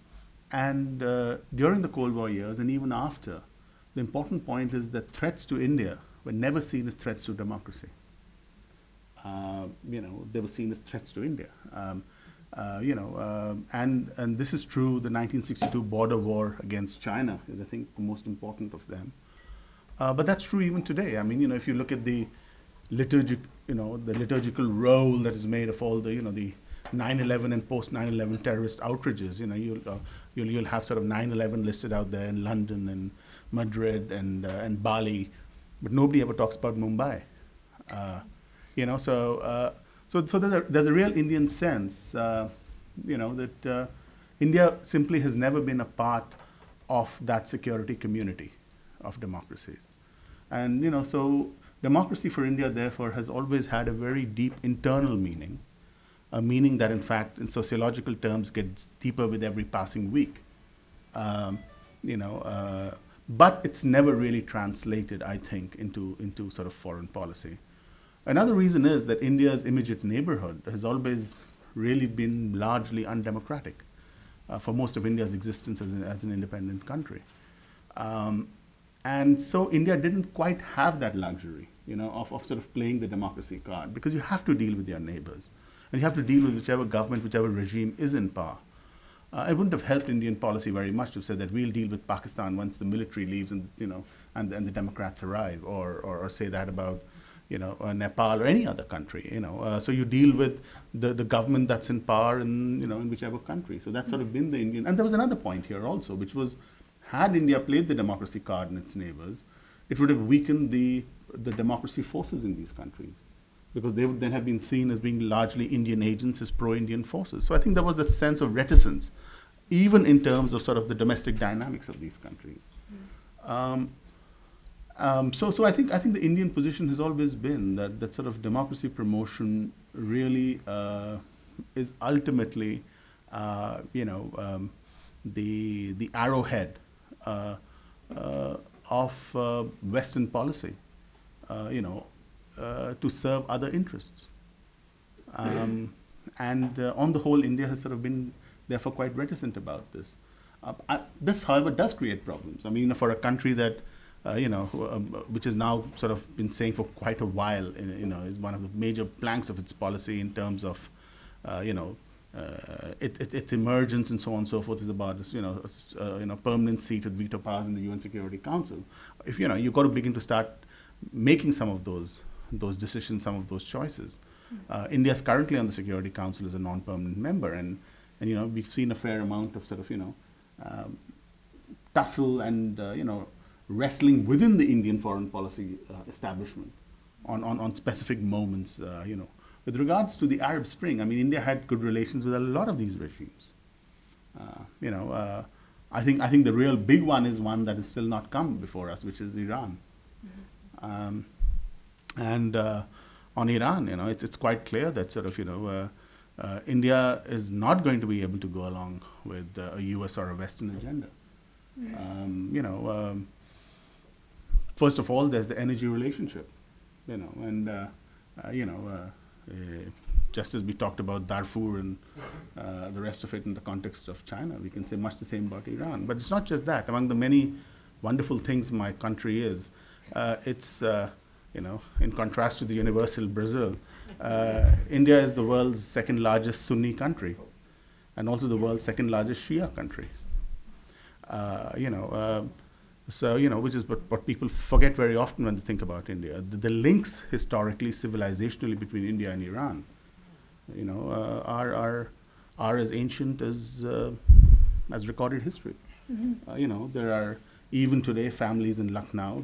the Cold War years and even after, the important point is that threats to India were never seen as threats to democracy. They were seen as threats to India. And this is true. The 1962 border war against China is, I think, the most important of them. But that's true even today. I mean, if you look at the liturgical role that is made of all the, the 9/11 and post 9/11 terrorist outrages. You'll have sort of 9/11 listed out there in London and Madrid and Bali, but nobody ever talks about Mumbai. So there's a real Indian sense, that India simply has never been a part of that security community of democracies. And, so democracy for India, therefore, has always had a very deep internal meaning, a meaning that, in fact, in sociological terms, gets deeper with every passing week. But it's never really translated, I think, into sort of foreign policy. Another reason is that India's immediate neighborhood has always really been largely undemocratic for most of India's existence as an independent country. And so India didn't quite have that luxury, of sort of playing the democracy card, because you have to deal with your neighbors. And you have to deal with whichever government, whichever regime is in power. It wouldn't have helped Indian policy very much to say that we'll deal with Pakistan once the military leaves and the Democrats arrive, or say that about Nepal or any other country. So you deal with the government that's in power in whichever country. So that's sort of been the Indian. And there was another point here also, which was, had India played the democracy card in its neighbors, it would have weakened the democracy forces in these countries, because they would then have been seen as being largely Indian agents, as pro-Indian forces. So I think there was this sense of reticence, even in terms of sort of the domestic dynamics of these countries. So I think the Indian position has always been that sort of democracy promotion really is ultimately, the arrowhead of Western policy, to serve other interests. And on the whole, India has sort of been therefore quite reticent about this. This, however, does create problems. I mean, for a country that, which has now sort of been saying for quite a while, is one of the major planks of its policy in terms of, its emergence and so on and so forth, is about this, permanent seat with veto powers in the UN Security Council. If you've got to begin to start making some of those decisions, some of those choices. India is currently on the Security Council as a non-permanent member, and we've seen a fair amount of sort of tussle and wrestling within the Indian foreign policy establishment on specific moments. With regards to the Arab Spring, I mean, India had good relations with a lot of these regimes. I think the real big one is one that has still not come before us, which is Iran. And on Iran, it's quite clear that sort of, India is not going to be able to go along with a US or a Western agenda. First of all, there's the energy relationship, just as we talked about Darfur and the rest of it in the context of China, we can say much the same about Iran. But it's not just that. Among the many wonderful things my country is, it's, in contrast to the universal Brazil, India is the world's second largest Sunni country, and also the world's second largest Shia country. Which is what people forget very often when they think about India. The links historically, civilizationally, between India and Iran, are as ancient as recorded history. There are even today families in Lucknow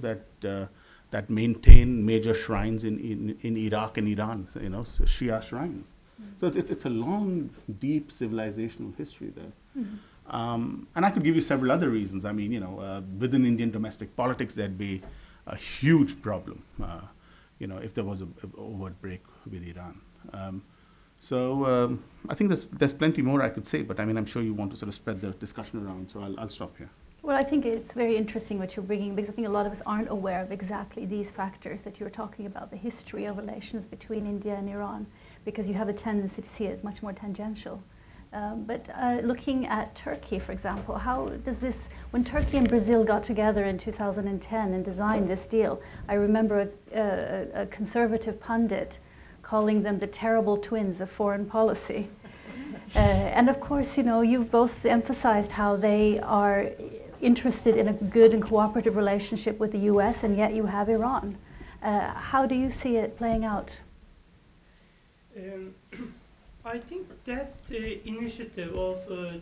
that maintain major shrines in Iraq and Iran, Shia shrines. So it's a long, deep civilizational history there. And I could give you several other reasons. I mean, within Indian domestic politics, there'd be a huge problem, if there was an overt break with Iran. I think there's plenty more I could say, but I mean, I'm sure you want to sort of spread the discussion around, so I'll stop here. Well, I think it's very interesting what you're bringing, because I think a lot of us aren't aware of exactly these factors that you're talking about, the history of relations between India and Iran, because you have a tendency to see it as much more tangential. But looking at Turkey, for example, how does this, when Turkey and Brazil got together in 2010 and designed this deal, I remember a conservative pundit calling them the terrible twins of foreign policy. And of course, you've both emphasized how they are interested in a good and cooperative relationship with the US, and yet you have Iran. How do you see it playing out? I think that initiative of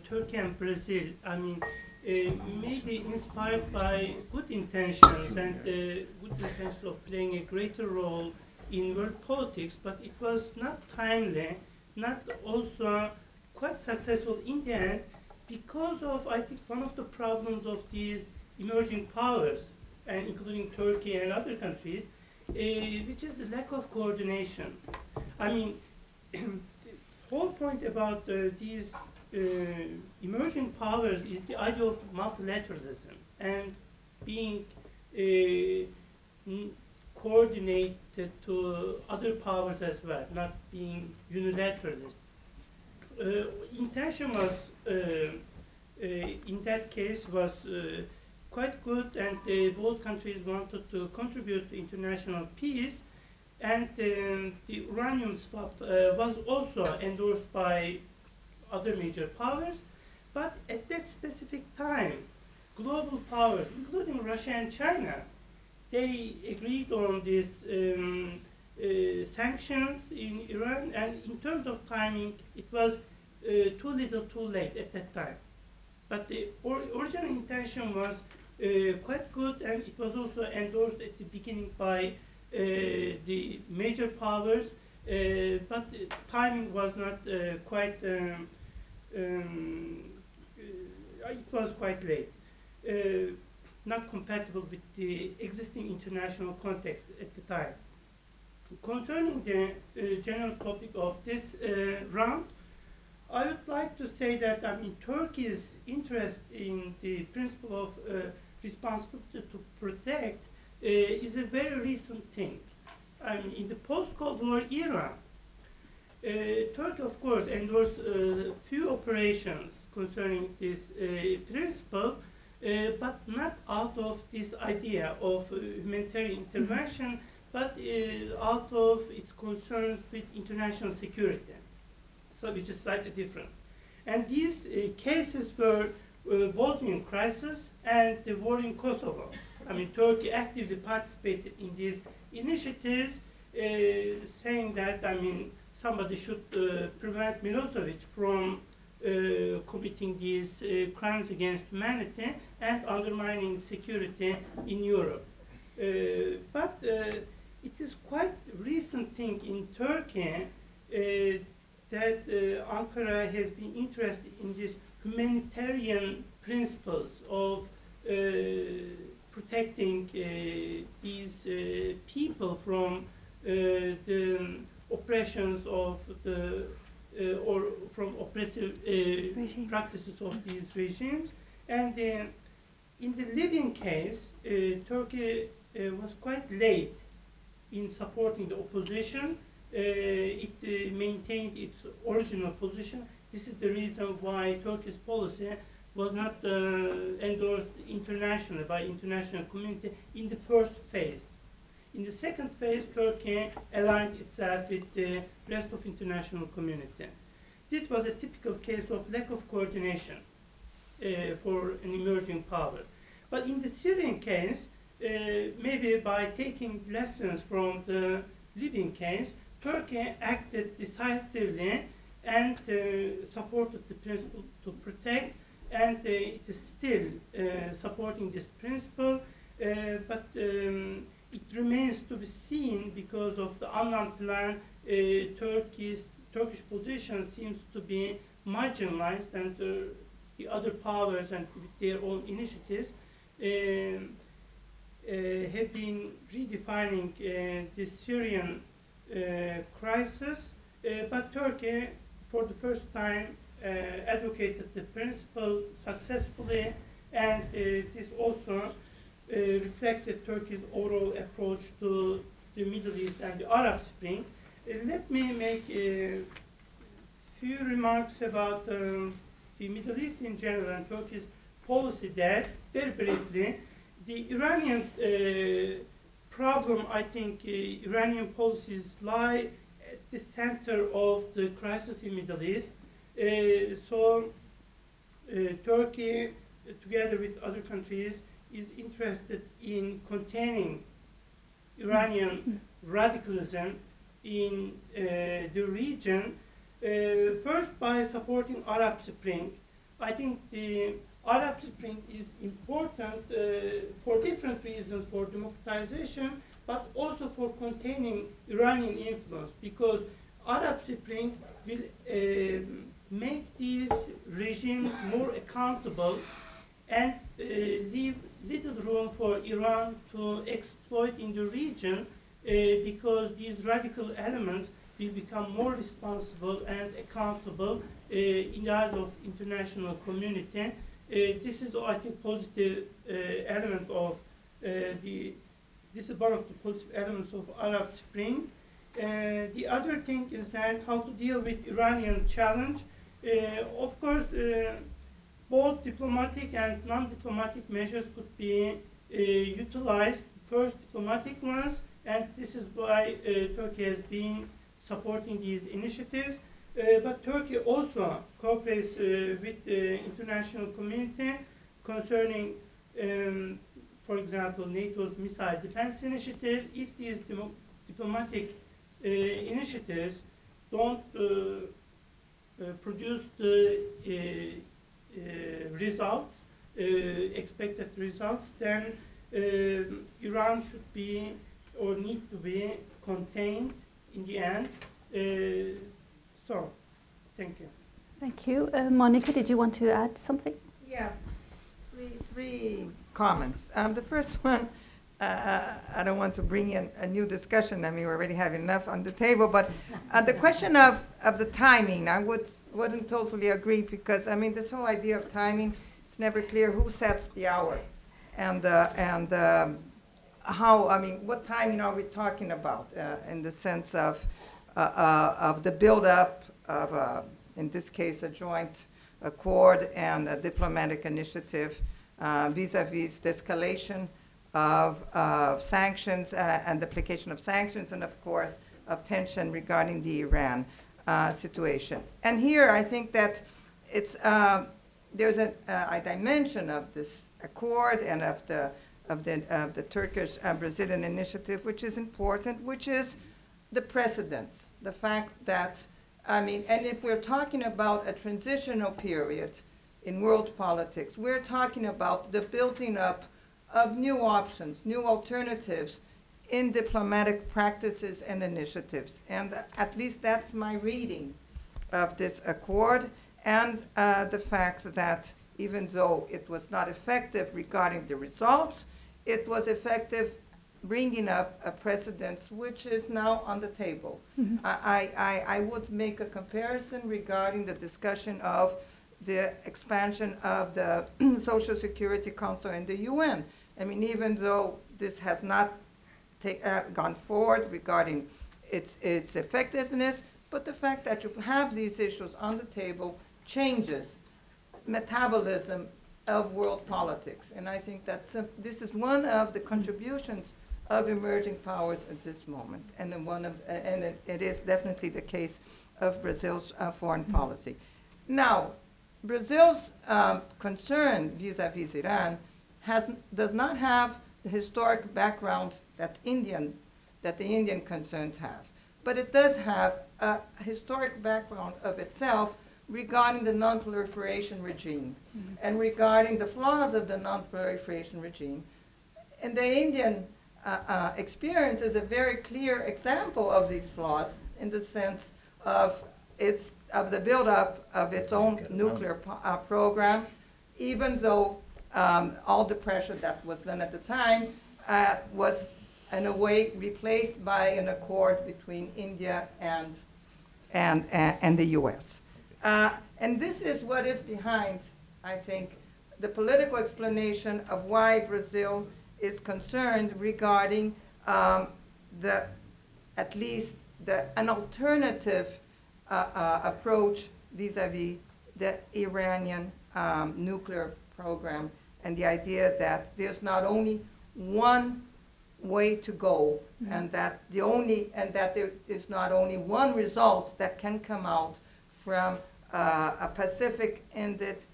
Turkey and Brazil, I mean, maybe inspired by good intentions and good intentions of playing a greater role in world politics, but it was not timely, not also quite successful in the end, because of, I think, one of the problems of these emerging powers, and including Turkey and other countries, which is the lack of coordination. I mean, the whole point about these emerging powers is the idea of multilateralism and being coordinated to other powers as well, not being unilateralist. Intention was, in that case, was quite good, and both countries wanted to contribute to international peace, and the uranium swap was also endorsed by other major powers, but at that specific time, global powers, including Russia and China, they agreed on these sanctions in Iran, and in terms of timing, it was too little too late at that time. But the original intention was quite good, and it was also endorsed at the beginning by the major powers, but the timing was not quite, it was quite late. Not compatible with the existing international context at the time. Concerning the general topic of this round, I would like to say that, I mean, Turkey's interest in the principle of responsibility to protect is a very recent thing. I mean, in the post-Cold War era, Turkey, of course, endorsed few operations concerning this principle, but not out of this idea of humanitarian intervention, but out of its concerns with international security, so which is slightly different. And these cases were Bosnian crisis and the war in Kosovo. I mean, Turkey actively participated in these initiatives, saying that, I mean, somebody should prevent Milosevic from committing these crimes against humanity and undermining security in Europe. But it is quite recent thing in Turkey that Ankara has been interested in these humanitarian principles of protecting these people from the oppressions of the or from oppressive practices of these regimes. And in the Libyan case, Turkey was quite late in supporting the opposition. It maintained its original position. This is the reason why Turkey's policy was not endorsed internationally by international community in the first phase. In the second phase, Turkey aligned itself with the rest of international community. This was a typical case of lack of coordination for an emerging power. But in the Syrian case, maybe by taking lessons from the Libyan case, Turkey acted decisively and supported the principle to protect, and it is still supporting this principle, but it remains to be seen because of the unarmed plan. Turkish position seems to be marginalized, and the other powers and with their own initiatives have been redefining the Syrian crisis, but Turkey, for the first time, advocated the principle successfully, and this also reflected Turkey's overall approach to the Middle East and the Arab Spring. Let me make a few remarks about the Middle East in general and Turkey's policy there, very briefly. The Iranian problem, I think, Iranian policies lie at the center of the crisis in Middle East. Turkey, together with other countries, is interested in containing Iranian radicalism in the region, first by supporting Arab Spring. I think the Arab Spring is important for different reasons, for democratization, but also for containing Iranian influence, because Arab Spring will make these regimes more accountable and leave little room for Iran to exploit in the region, because these radical elements will become more responsible and accountable in the eyes of international community. This is, I think, positive element of this is one of the positive elements of Arab Spring. The other thing is that how to deal with Iranian challenge. Of course, both diplomatic and non-diplomatic measures could be utilized. First, diplomatic ones, and this is why Turkey has been supporting these initiatives. But Turkey also cooperates with the international community concerning, for example, NATO's missile defense initiative. If these diplomatic initiatives don't produce the results, expected results, then Iran should be or need to be contained in the end. So, thank you. Thank you. Monica, did you want to add something? Yeah, three comments. The first one, I don't want to bring in a new discussion. I mean, we already have enough on the table. But the question of the timing, I wouldn't totally agree, because, I mean, this whole idea of timing, it's never clear who sets the hour. And how, I mean, what timing are we talking about in the sense of the build-up of, in this case, a joint accord and a diplomatic initiative vis-a-vis the escalation of sanctions and the application of sanctions, and of course of tension regarding the Iran situation. And here I think that it's there's a dimension of this accord and of the Turkish Brazilian initiative which is important, which is the precedents, the fact that, I mean, and if we're talking about a transitional period in world politics, we're talking about the building up of new options, new alternatives in diplomatic practices and initiatives. And at least that's my reading of this accord, and the fact that even though it was not effective regarding the results, it was effective bringing up a precedent which is now on the table. Mm-hmm. I would make a comparison regarding the discussion of the expansion of the Social Security Council in the UN. I mean, even though this has not gone forward regarding its effectiveness, but the fact that you have these issues on the table changes metabolism of world politics. And I think that this is one of the contributions of emerging powers at this moment, and then it is definitely the case of Brazil's foreign policy. Now, Brazil's concern vis-a-vis Iran does not have the historic background that the Indian concerns have, but it does have a historic background of itself regarding the non-proliferation regime, mm-hmm. and regarding the flaws of the non-proliferation regime. And the Indian experience is a very clear example of these flaws in the sense of the buildup of its own nuclear program, even though all the pressure that was done at the time was in a way replaced by an accord between India and the US. And this is what is behind, I think, the political explanation of why Brazil is concerned regarding at least an alternative approach vis-a-vis the Iranian nuclear program, and the idea that there's not only one way to go, mm-hmm. and that there is not only one result that can come out from a Pacific-ended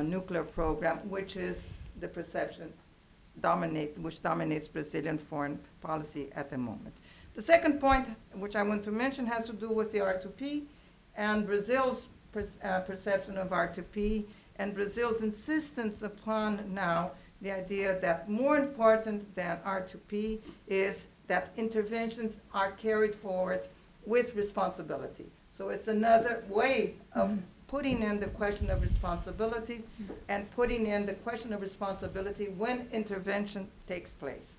nuclear program, which is the perception which dominates Brazilian foreign policy at the moment. The second point, which I want to mention, has to do with the R2P and Brazil's perception of R2P and Brazil's insistence upon now the idea that more important than R2P is that interventions are carried forward with responsibility. So it's another way of putting in the question of responsibilities and putting in the question of responsibility when intervention takes place.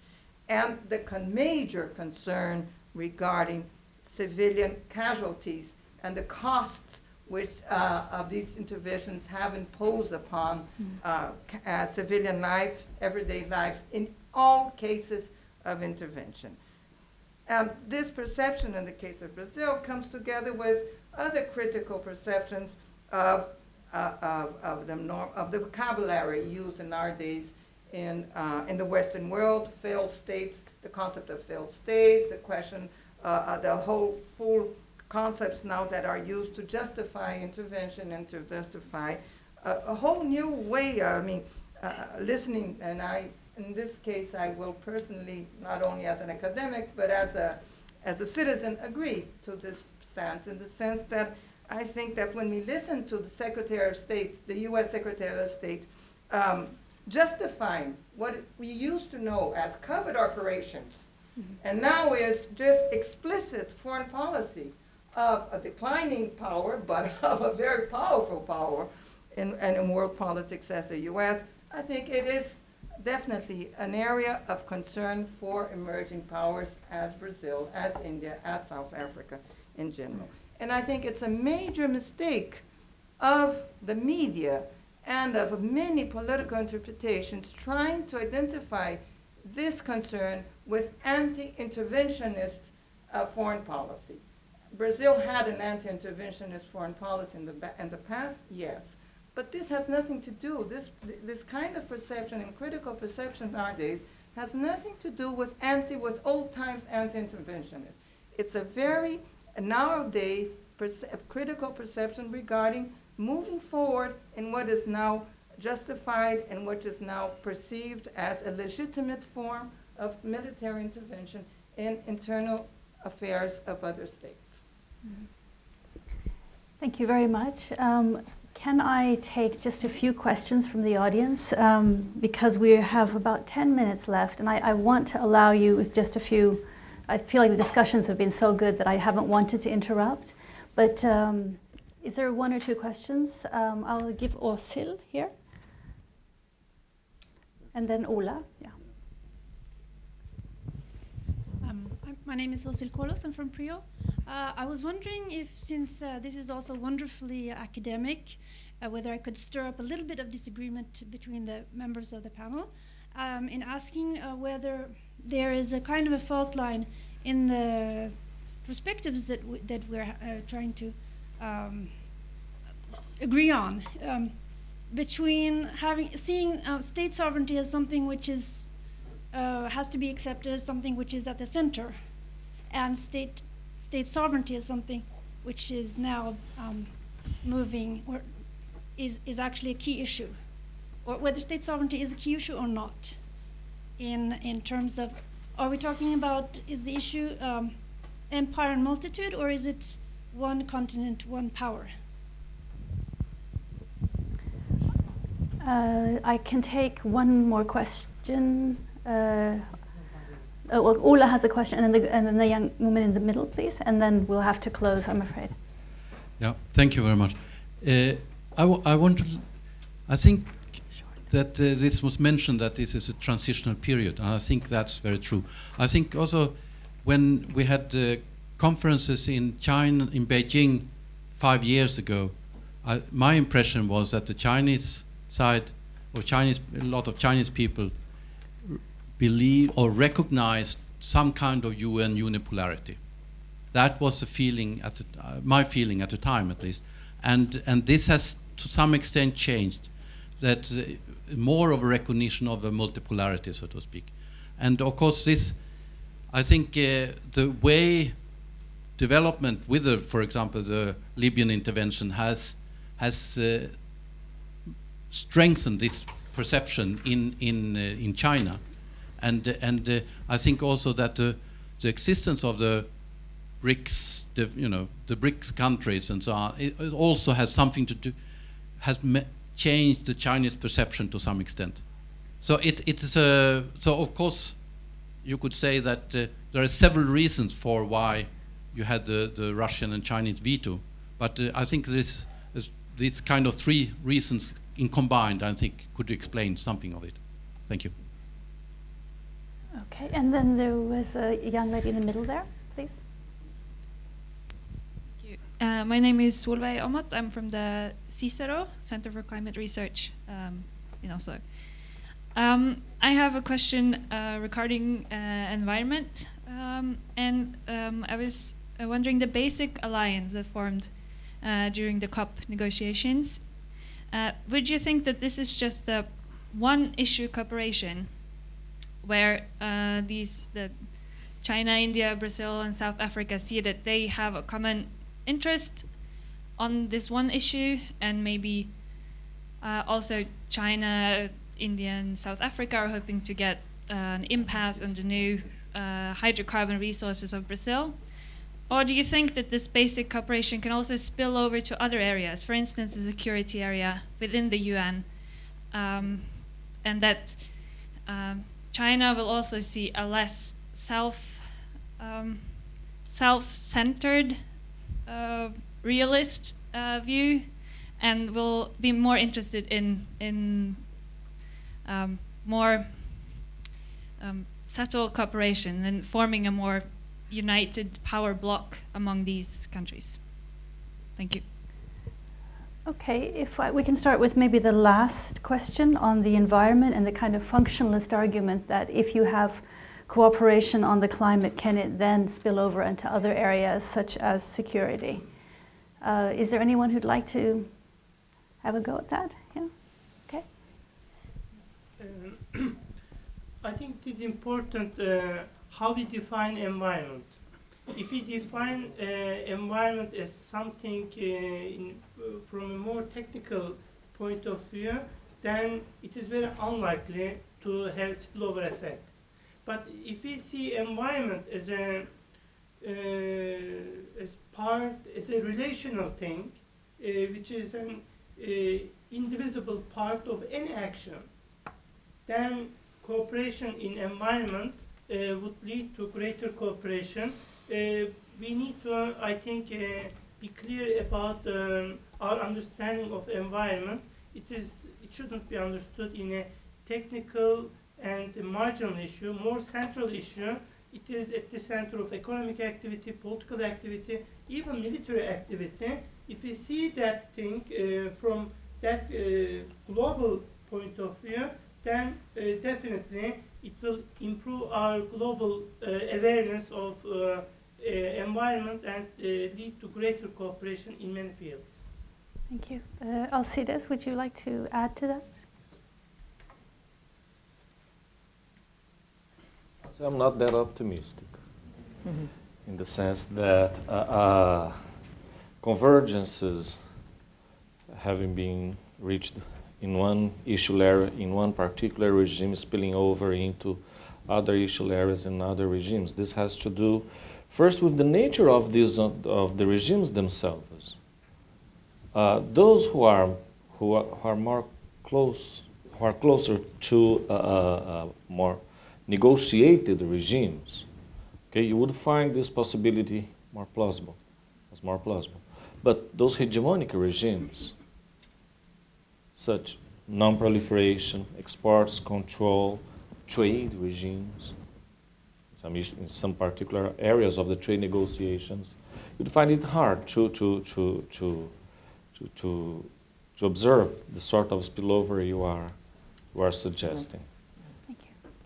And the major concern regarding civilian casualties and the costs which of these interventions have imposed upon civilian life, everyday lives, in all cases of intervention. And this perception in the case of Brazil comes together with other critical perceptions of the vocabulary used in our days in the Western world, failed states, the concept of failed states, the question, the whole full concepts now that are used to justify intervention and to justify a whole new way, listening, and in this case, I will personally, not only as an academic, but as a citizen, agree to this stance in the sense that I think that when we listen to the Secretary of State, the U.S. Secretary of State, justifying what we used to know as covert operations, and now is just explicit foreign policy of a declining power, but of a very powerful power in world politics as the U.S., I think it is definitely an area of concern for emerging powers as Brazil, as India, as South Africa in general. And I think it's a major mistake of the media and of many political interpretations trying to identify this concern with anti-interventionist foreign policy. Brazil had an anti-interventionist foreign policy in the past, yes. But this has nothing to do, this kind of perception and critical perception nowadays has nothing to do with old times anti-interventionist. It's a very nowadays critical perception regarding moving forward in what is now justified and what is now perceived as a legitimate form of military intervention in internal affairs of other states. Thank you very much. Can I take just a few questions from the audience? Because we have about 10 minutes left, and I want to allow you with just a few. I feel like the discussions have been so good that I haven't wanted to interrupt. But is there one or two questions? I'll give Åsil here. And then Ola. Yeah. My name is Åsil Kolos. I'm from PRIO. I was wondering if, since this is also wonderfully academic, whether I could stir up a little bit of disagreement between the members of the panel in asking whether there is a kind of a fault line in the perspectives that we're trying to agree on between seeing state sovereignty as something which is has to be accepted as something which is at the center, and state sovereignty is something which is now moving, or is actually a key issue, or whether state sovereignty is a key issue or not. In terms of, are we talking about, is the issue empire and multitude, or is it one continent, one power? I can take one more question. Well, Ola has a question, and then the young woman in the middle, please, and then we'll have to close, I'm afraid. Yeah, thank you very much. I think that this was mentioned that this is a transitional period, and I think that's very true. I think also when we had conferences in China, in Beijing 5 years ago, my impression was that the Chinese side, or a lot of Chinese people believe or recognized some kind of UN unipolarity. That was the feeling my feeling at the time, at least, and this has to some extent changed. That more of a recognition of a multipolarity, so to speak, and of course this, I think, the way development with, for example, the Libyan intervention has strengthened this perception in China. And I think also that the existence of the BRICS, the BRICS countries and so on, it also has something to do, changed the Chinese perception to some extent. So so of course you could say that there are several reasons for why you had the Russian and Chinese veto, but I think these kind of three reasons in combined, I think, could explain something of it. Thank you. Okay, and then there was a young lady in the middle there, please. Thank you. My name is Solveig Amat. I'm from the CICERO, Center for Climate Research in Oslo. I have a question regarding environment, and I was wondering the basic alliance that formed during the COP negotiations. Would you think that this is just a one-issue cooperation where the China, India, Brazil, and South Africa see that they have a common interest on this one issue, and maybe also China, India, and South Africa are hoping to get an impasse on the new hydrocarbon resources of Brazil? Or do you think that this basic cooperation can also spill over to other areas, for instance, the security area within the UN, and that China will also see a less self-centered realist view, and will be more interested in more subtle cooperation and forming a more united power bloc among these countries? Thank you. Okay, if we can start with maybe the last question on the environment and the kind of functionalist argument that if you have cooperation on the climate, can it then spill over into other areas such as security? Is there anyone who'd like to have a go at that? Yeah. Okay. I think it is important how we define environment. If we define environment as something from a more technical point of view, then it is very unlikely to have spillover effect. But if we see environment as a relational thing, which is an indivisible part of any action, then cooperation in environment would lead to greater cooperation. We need to, I think, be clear about our understanding of environment. It shouldn't be understood in a technical and a marginal issue, more central issue. It is at the center of economic activity, political activity, even military activity. If we see that thing from that global point of view, then definitely it will improve our global awareness of environment and lead to greater cooperation in many fields. Thank you. Alcides, would you like to add to that? So I'm not that optimistic in the sense that convergences having been reached in one issue area, in one particular regime, spilling over into other issue areas in other regimes. This has to do first with the nature of these of the regimes themselves. Those who are more close, who are closer to more negotiated regimes, okay, you would find this possibility more plausible. It's more plausible. But those hegemonic regimes, such non-proliferation, exports control, trade regimes, in some particular areas of the trade negotiations, you'd find it hard to observe the sort of spillover you are suggesting. Thank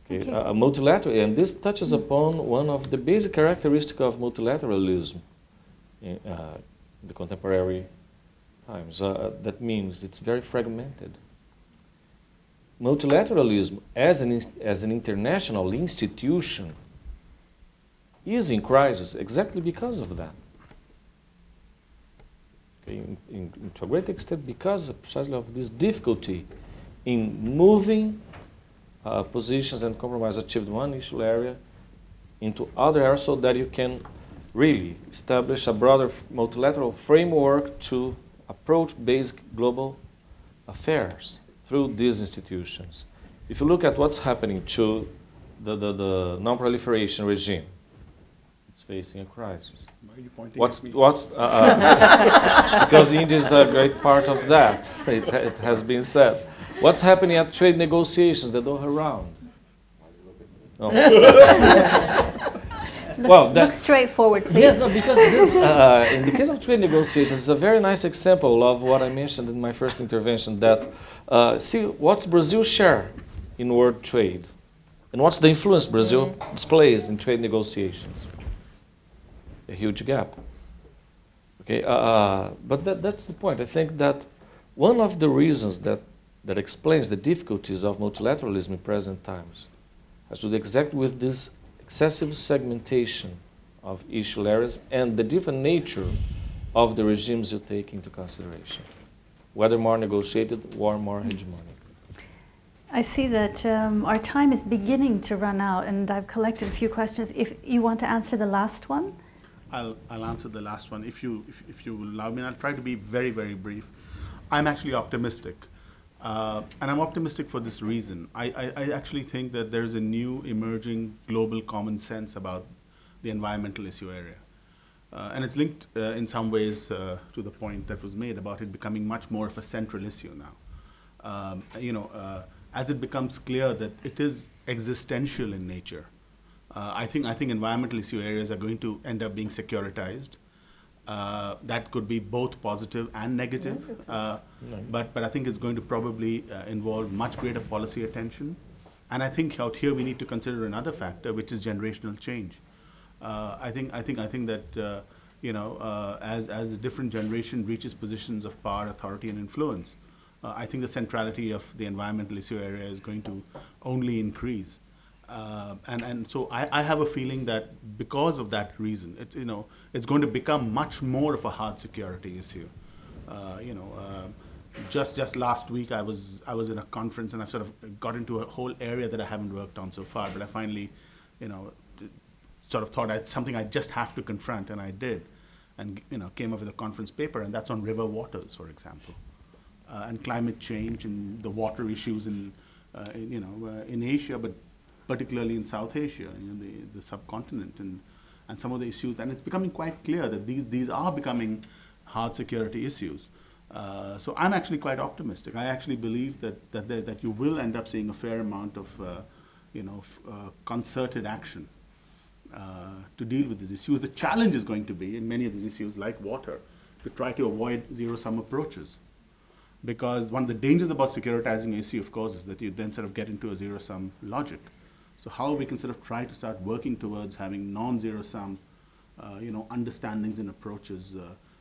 you. Okay, multilateral, and this touches upon one of the basic characteristics of multilateralism in the contemporary times. That means it's very fragmented. Multilateralism as an international institution is in crisis exactly because of that. Okay, to a great extent because precisely of this difficulty in moving positions and compromise achieved one issue area into other areas so that you can really establish a broader multilateral framework to approach basic global affairs through these institutions. If you look at what's happening to the non-proliferation regime, it's facing a crisis. Why are you pointing at me? Because India is a great part of that. It has been said. What's happening at trade negotiations, the Doha round? No. Look straight forward, please. Yes, no, because this, in the case of trade negotiations, it's a very nice example of what I mentioned in my first intervention, that see, what's Brazil's share in world trade? And what's the influence Brazil displays in trade negotiations? A huge gap. Okay, but that's the point. I think that one of the reasons that explains the difficulties of multilateralism in present times has to do exactly with this excessive segmentation of issue areas and the different nature of the regimes you take into consideration, whether more negotiated or more hegemonic. I see that our time is beginning to run out, and I've collected a few questions. If you want to answer the last one? I'll answer the last one if you will allow me. I'll try to be very, very brief. I'm actually optimistic. And I'm optimistic for this reason. I actually think that there's a new emerging global common sense about the environmental issue area. And it's linked in some ways to the point that was made about it becoming much more of a central issue now. As it becomes clear that it is existential in nature, I think environmental issue areas are going to end up being securitized. That could be both positive and negative, but I think it's going to probably involve much greater policy attention. And I think out here we need to consider another factor, which is generational change. I think that as a different generation reaches positions of power, authority, and influence, I think the centrality of the environmental issue area is going to only increase. And so I have a feeling that because of that reason, it's going to become much more of a hard security issue. Just last week I was in a conference and I've sort of got into a whole area that I haven't worked on so far, but I finally, sort of thought it's something I just have to confront, and I did, and came up with a conference paper, and that's on river waters, for example, and climate change and the water issues in Asia, but particularly in South Asia, the subcontinent, and some of the issues. And it's becoming quite clear that these are becoming hard security issues. So I'm actually quite optimistic. I actually believe that you will end up seeing a fair amount of concerted action to deal with these issues. The challenge is going to be, in many of these issues like water, to try to avoid zero-sum approaches. Because one of the dangers about securitizing an issue, of course, is that you then sort of get into a zero-sum logic. So how we can sort of try to start working towards having non-zero-sum, understandings and approaches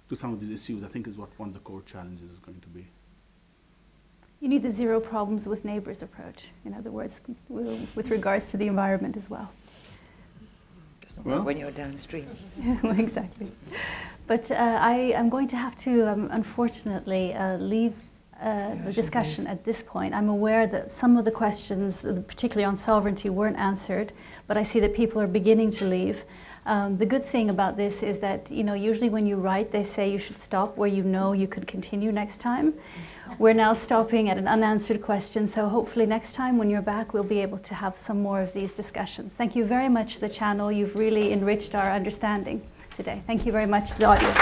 to some of these issues, I think is what one of the core challenges is going to be. You need the zero problems with neighbors approach, in other words, with regards to the environment as well. Well, when you're downstream. Well, exactly. But I am going to have to, unfortunately, leave the discussion at this point. I'm aware that some of the questions, particularly on sovereignty, weren't answered, but I see that people are beginning to leave. The good thing about this is that, usually when you write, they say you should stop where you could continue next time. We're now stopping at an unanswered question, so hopefully next time when you're back, we'll be able to have some more of these discussions. Thank you very much, the channel. You've really enriched our understanding today. Thank you very much to the audience.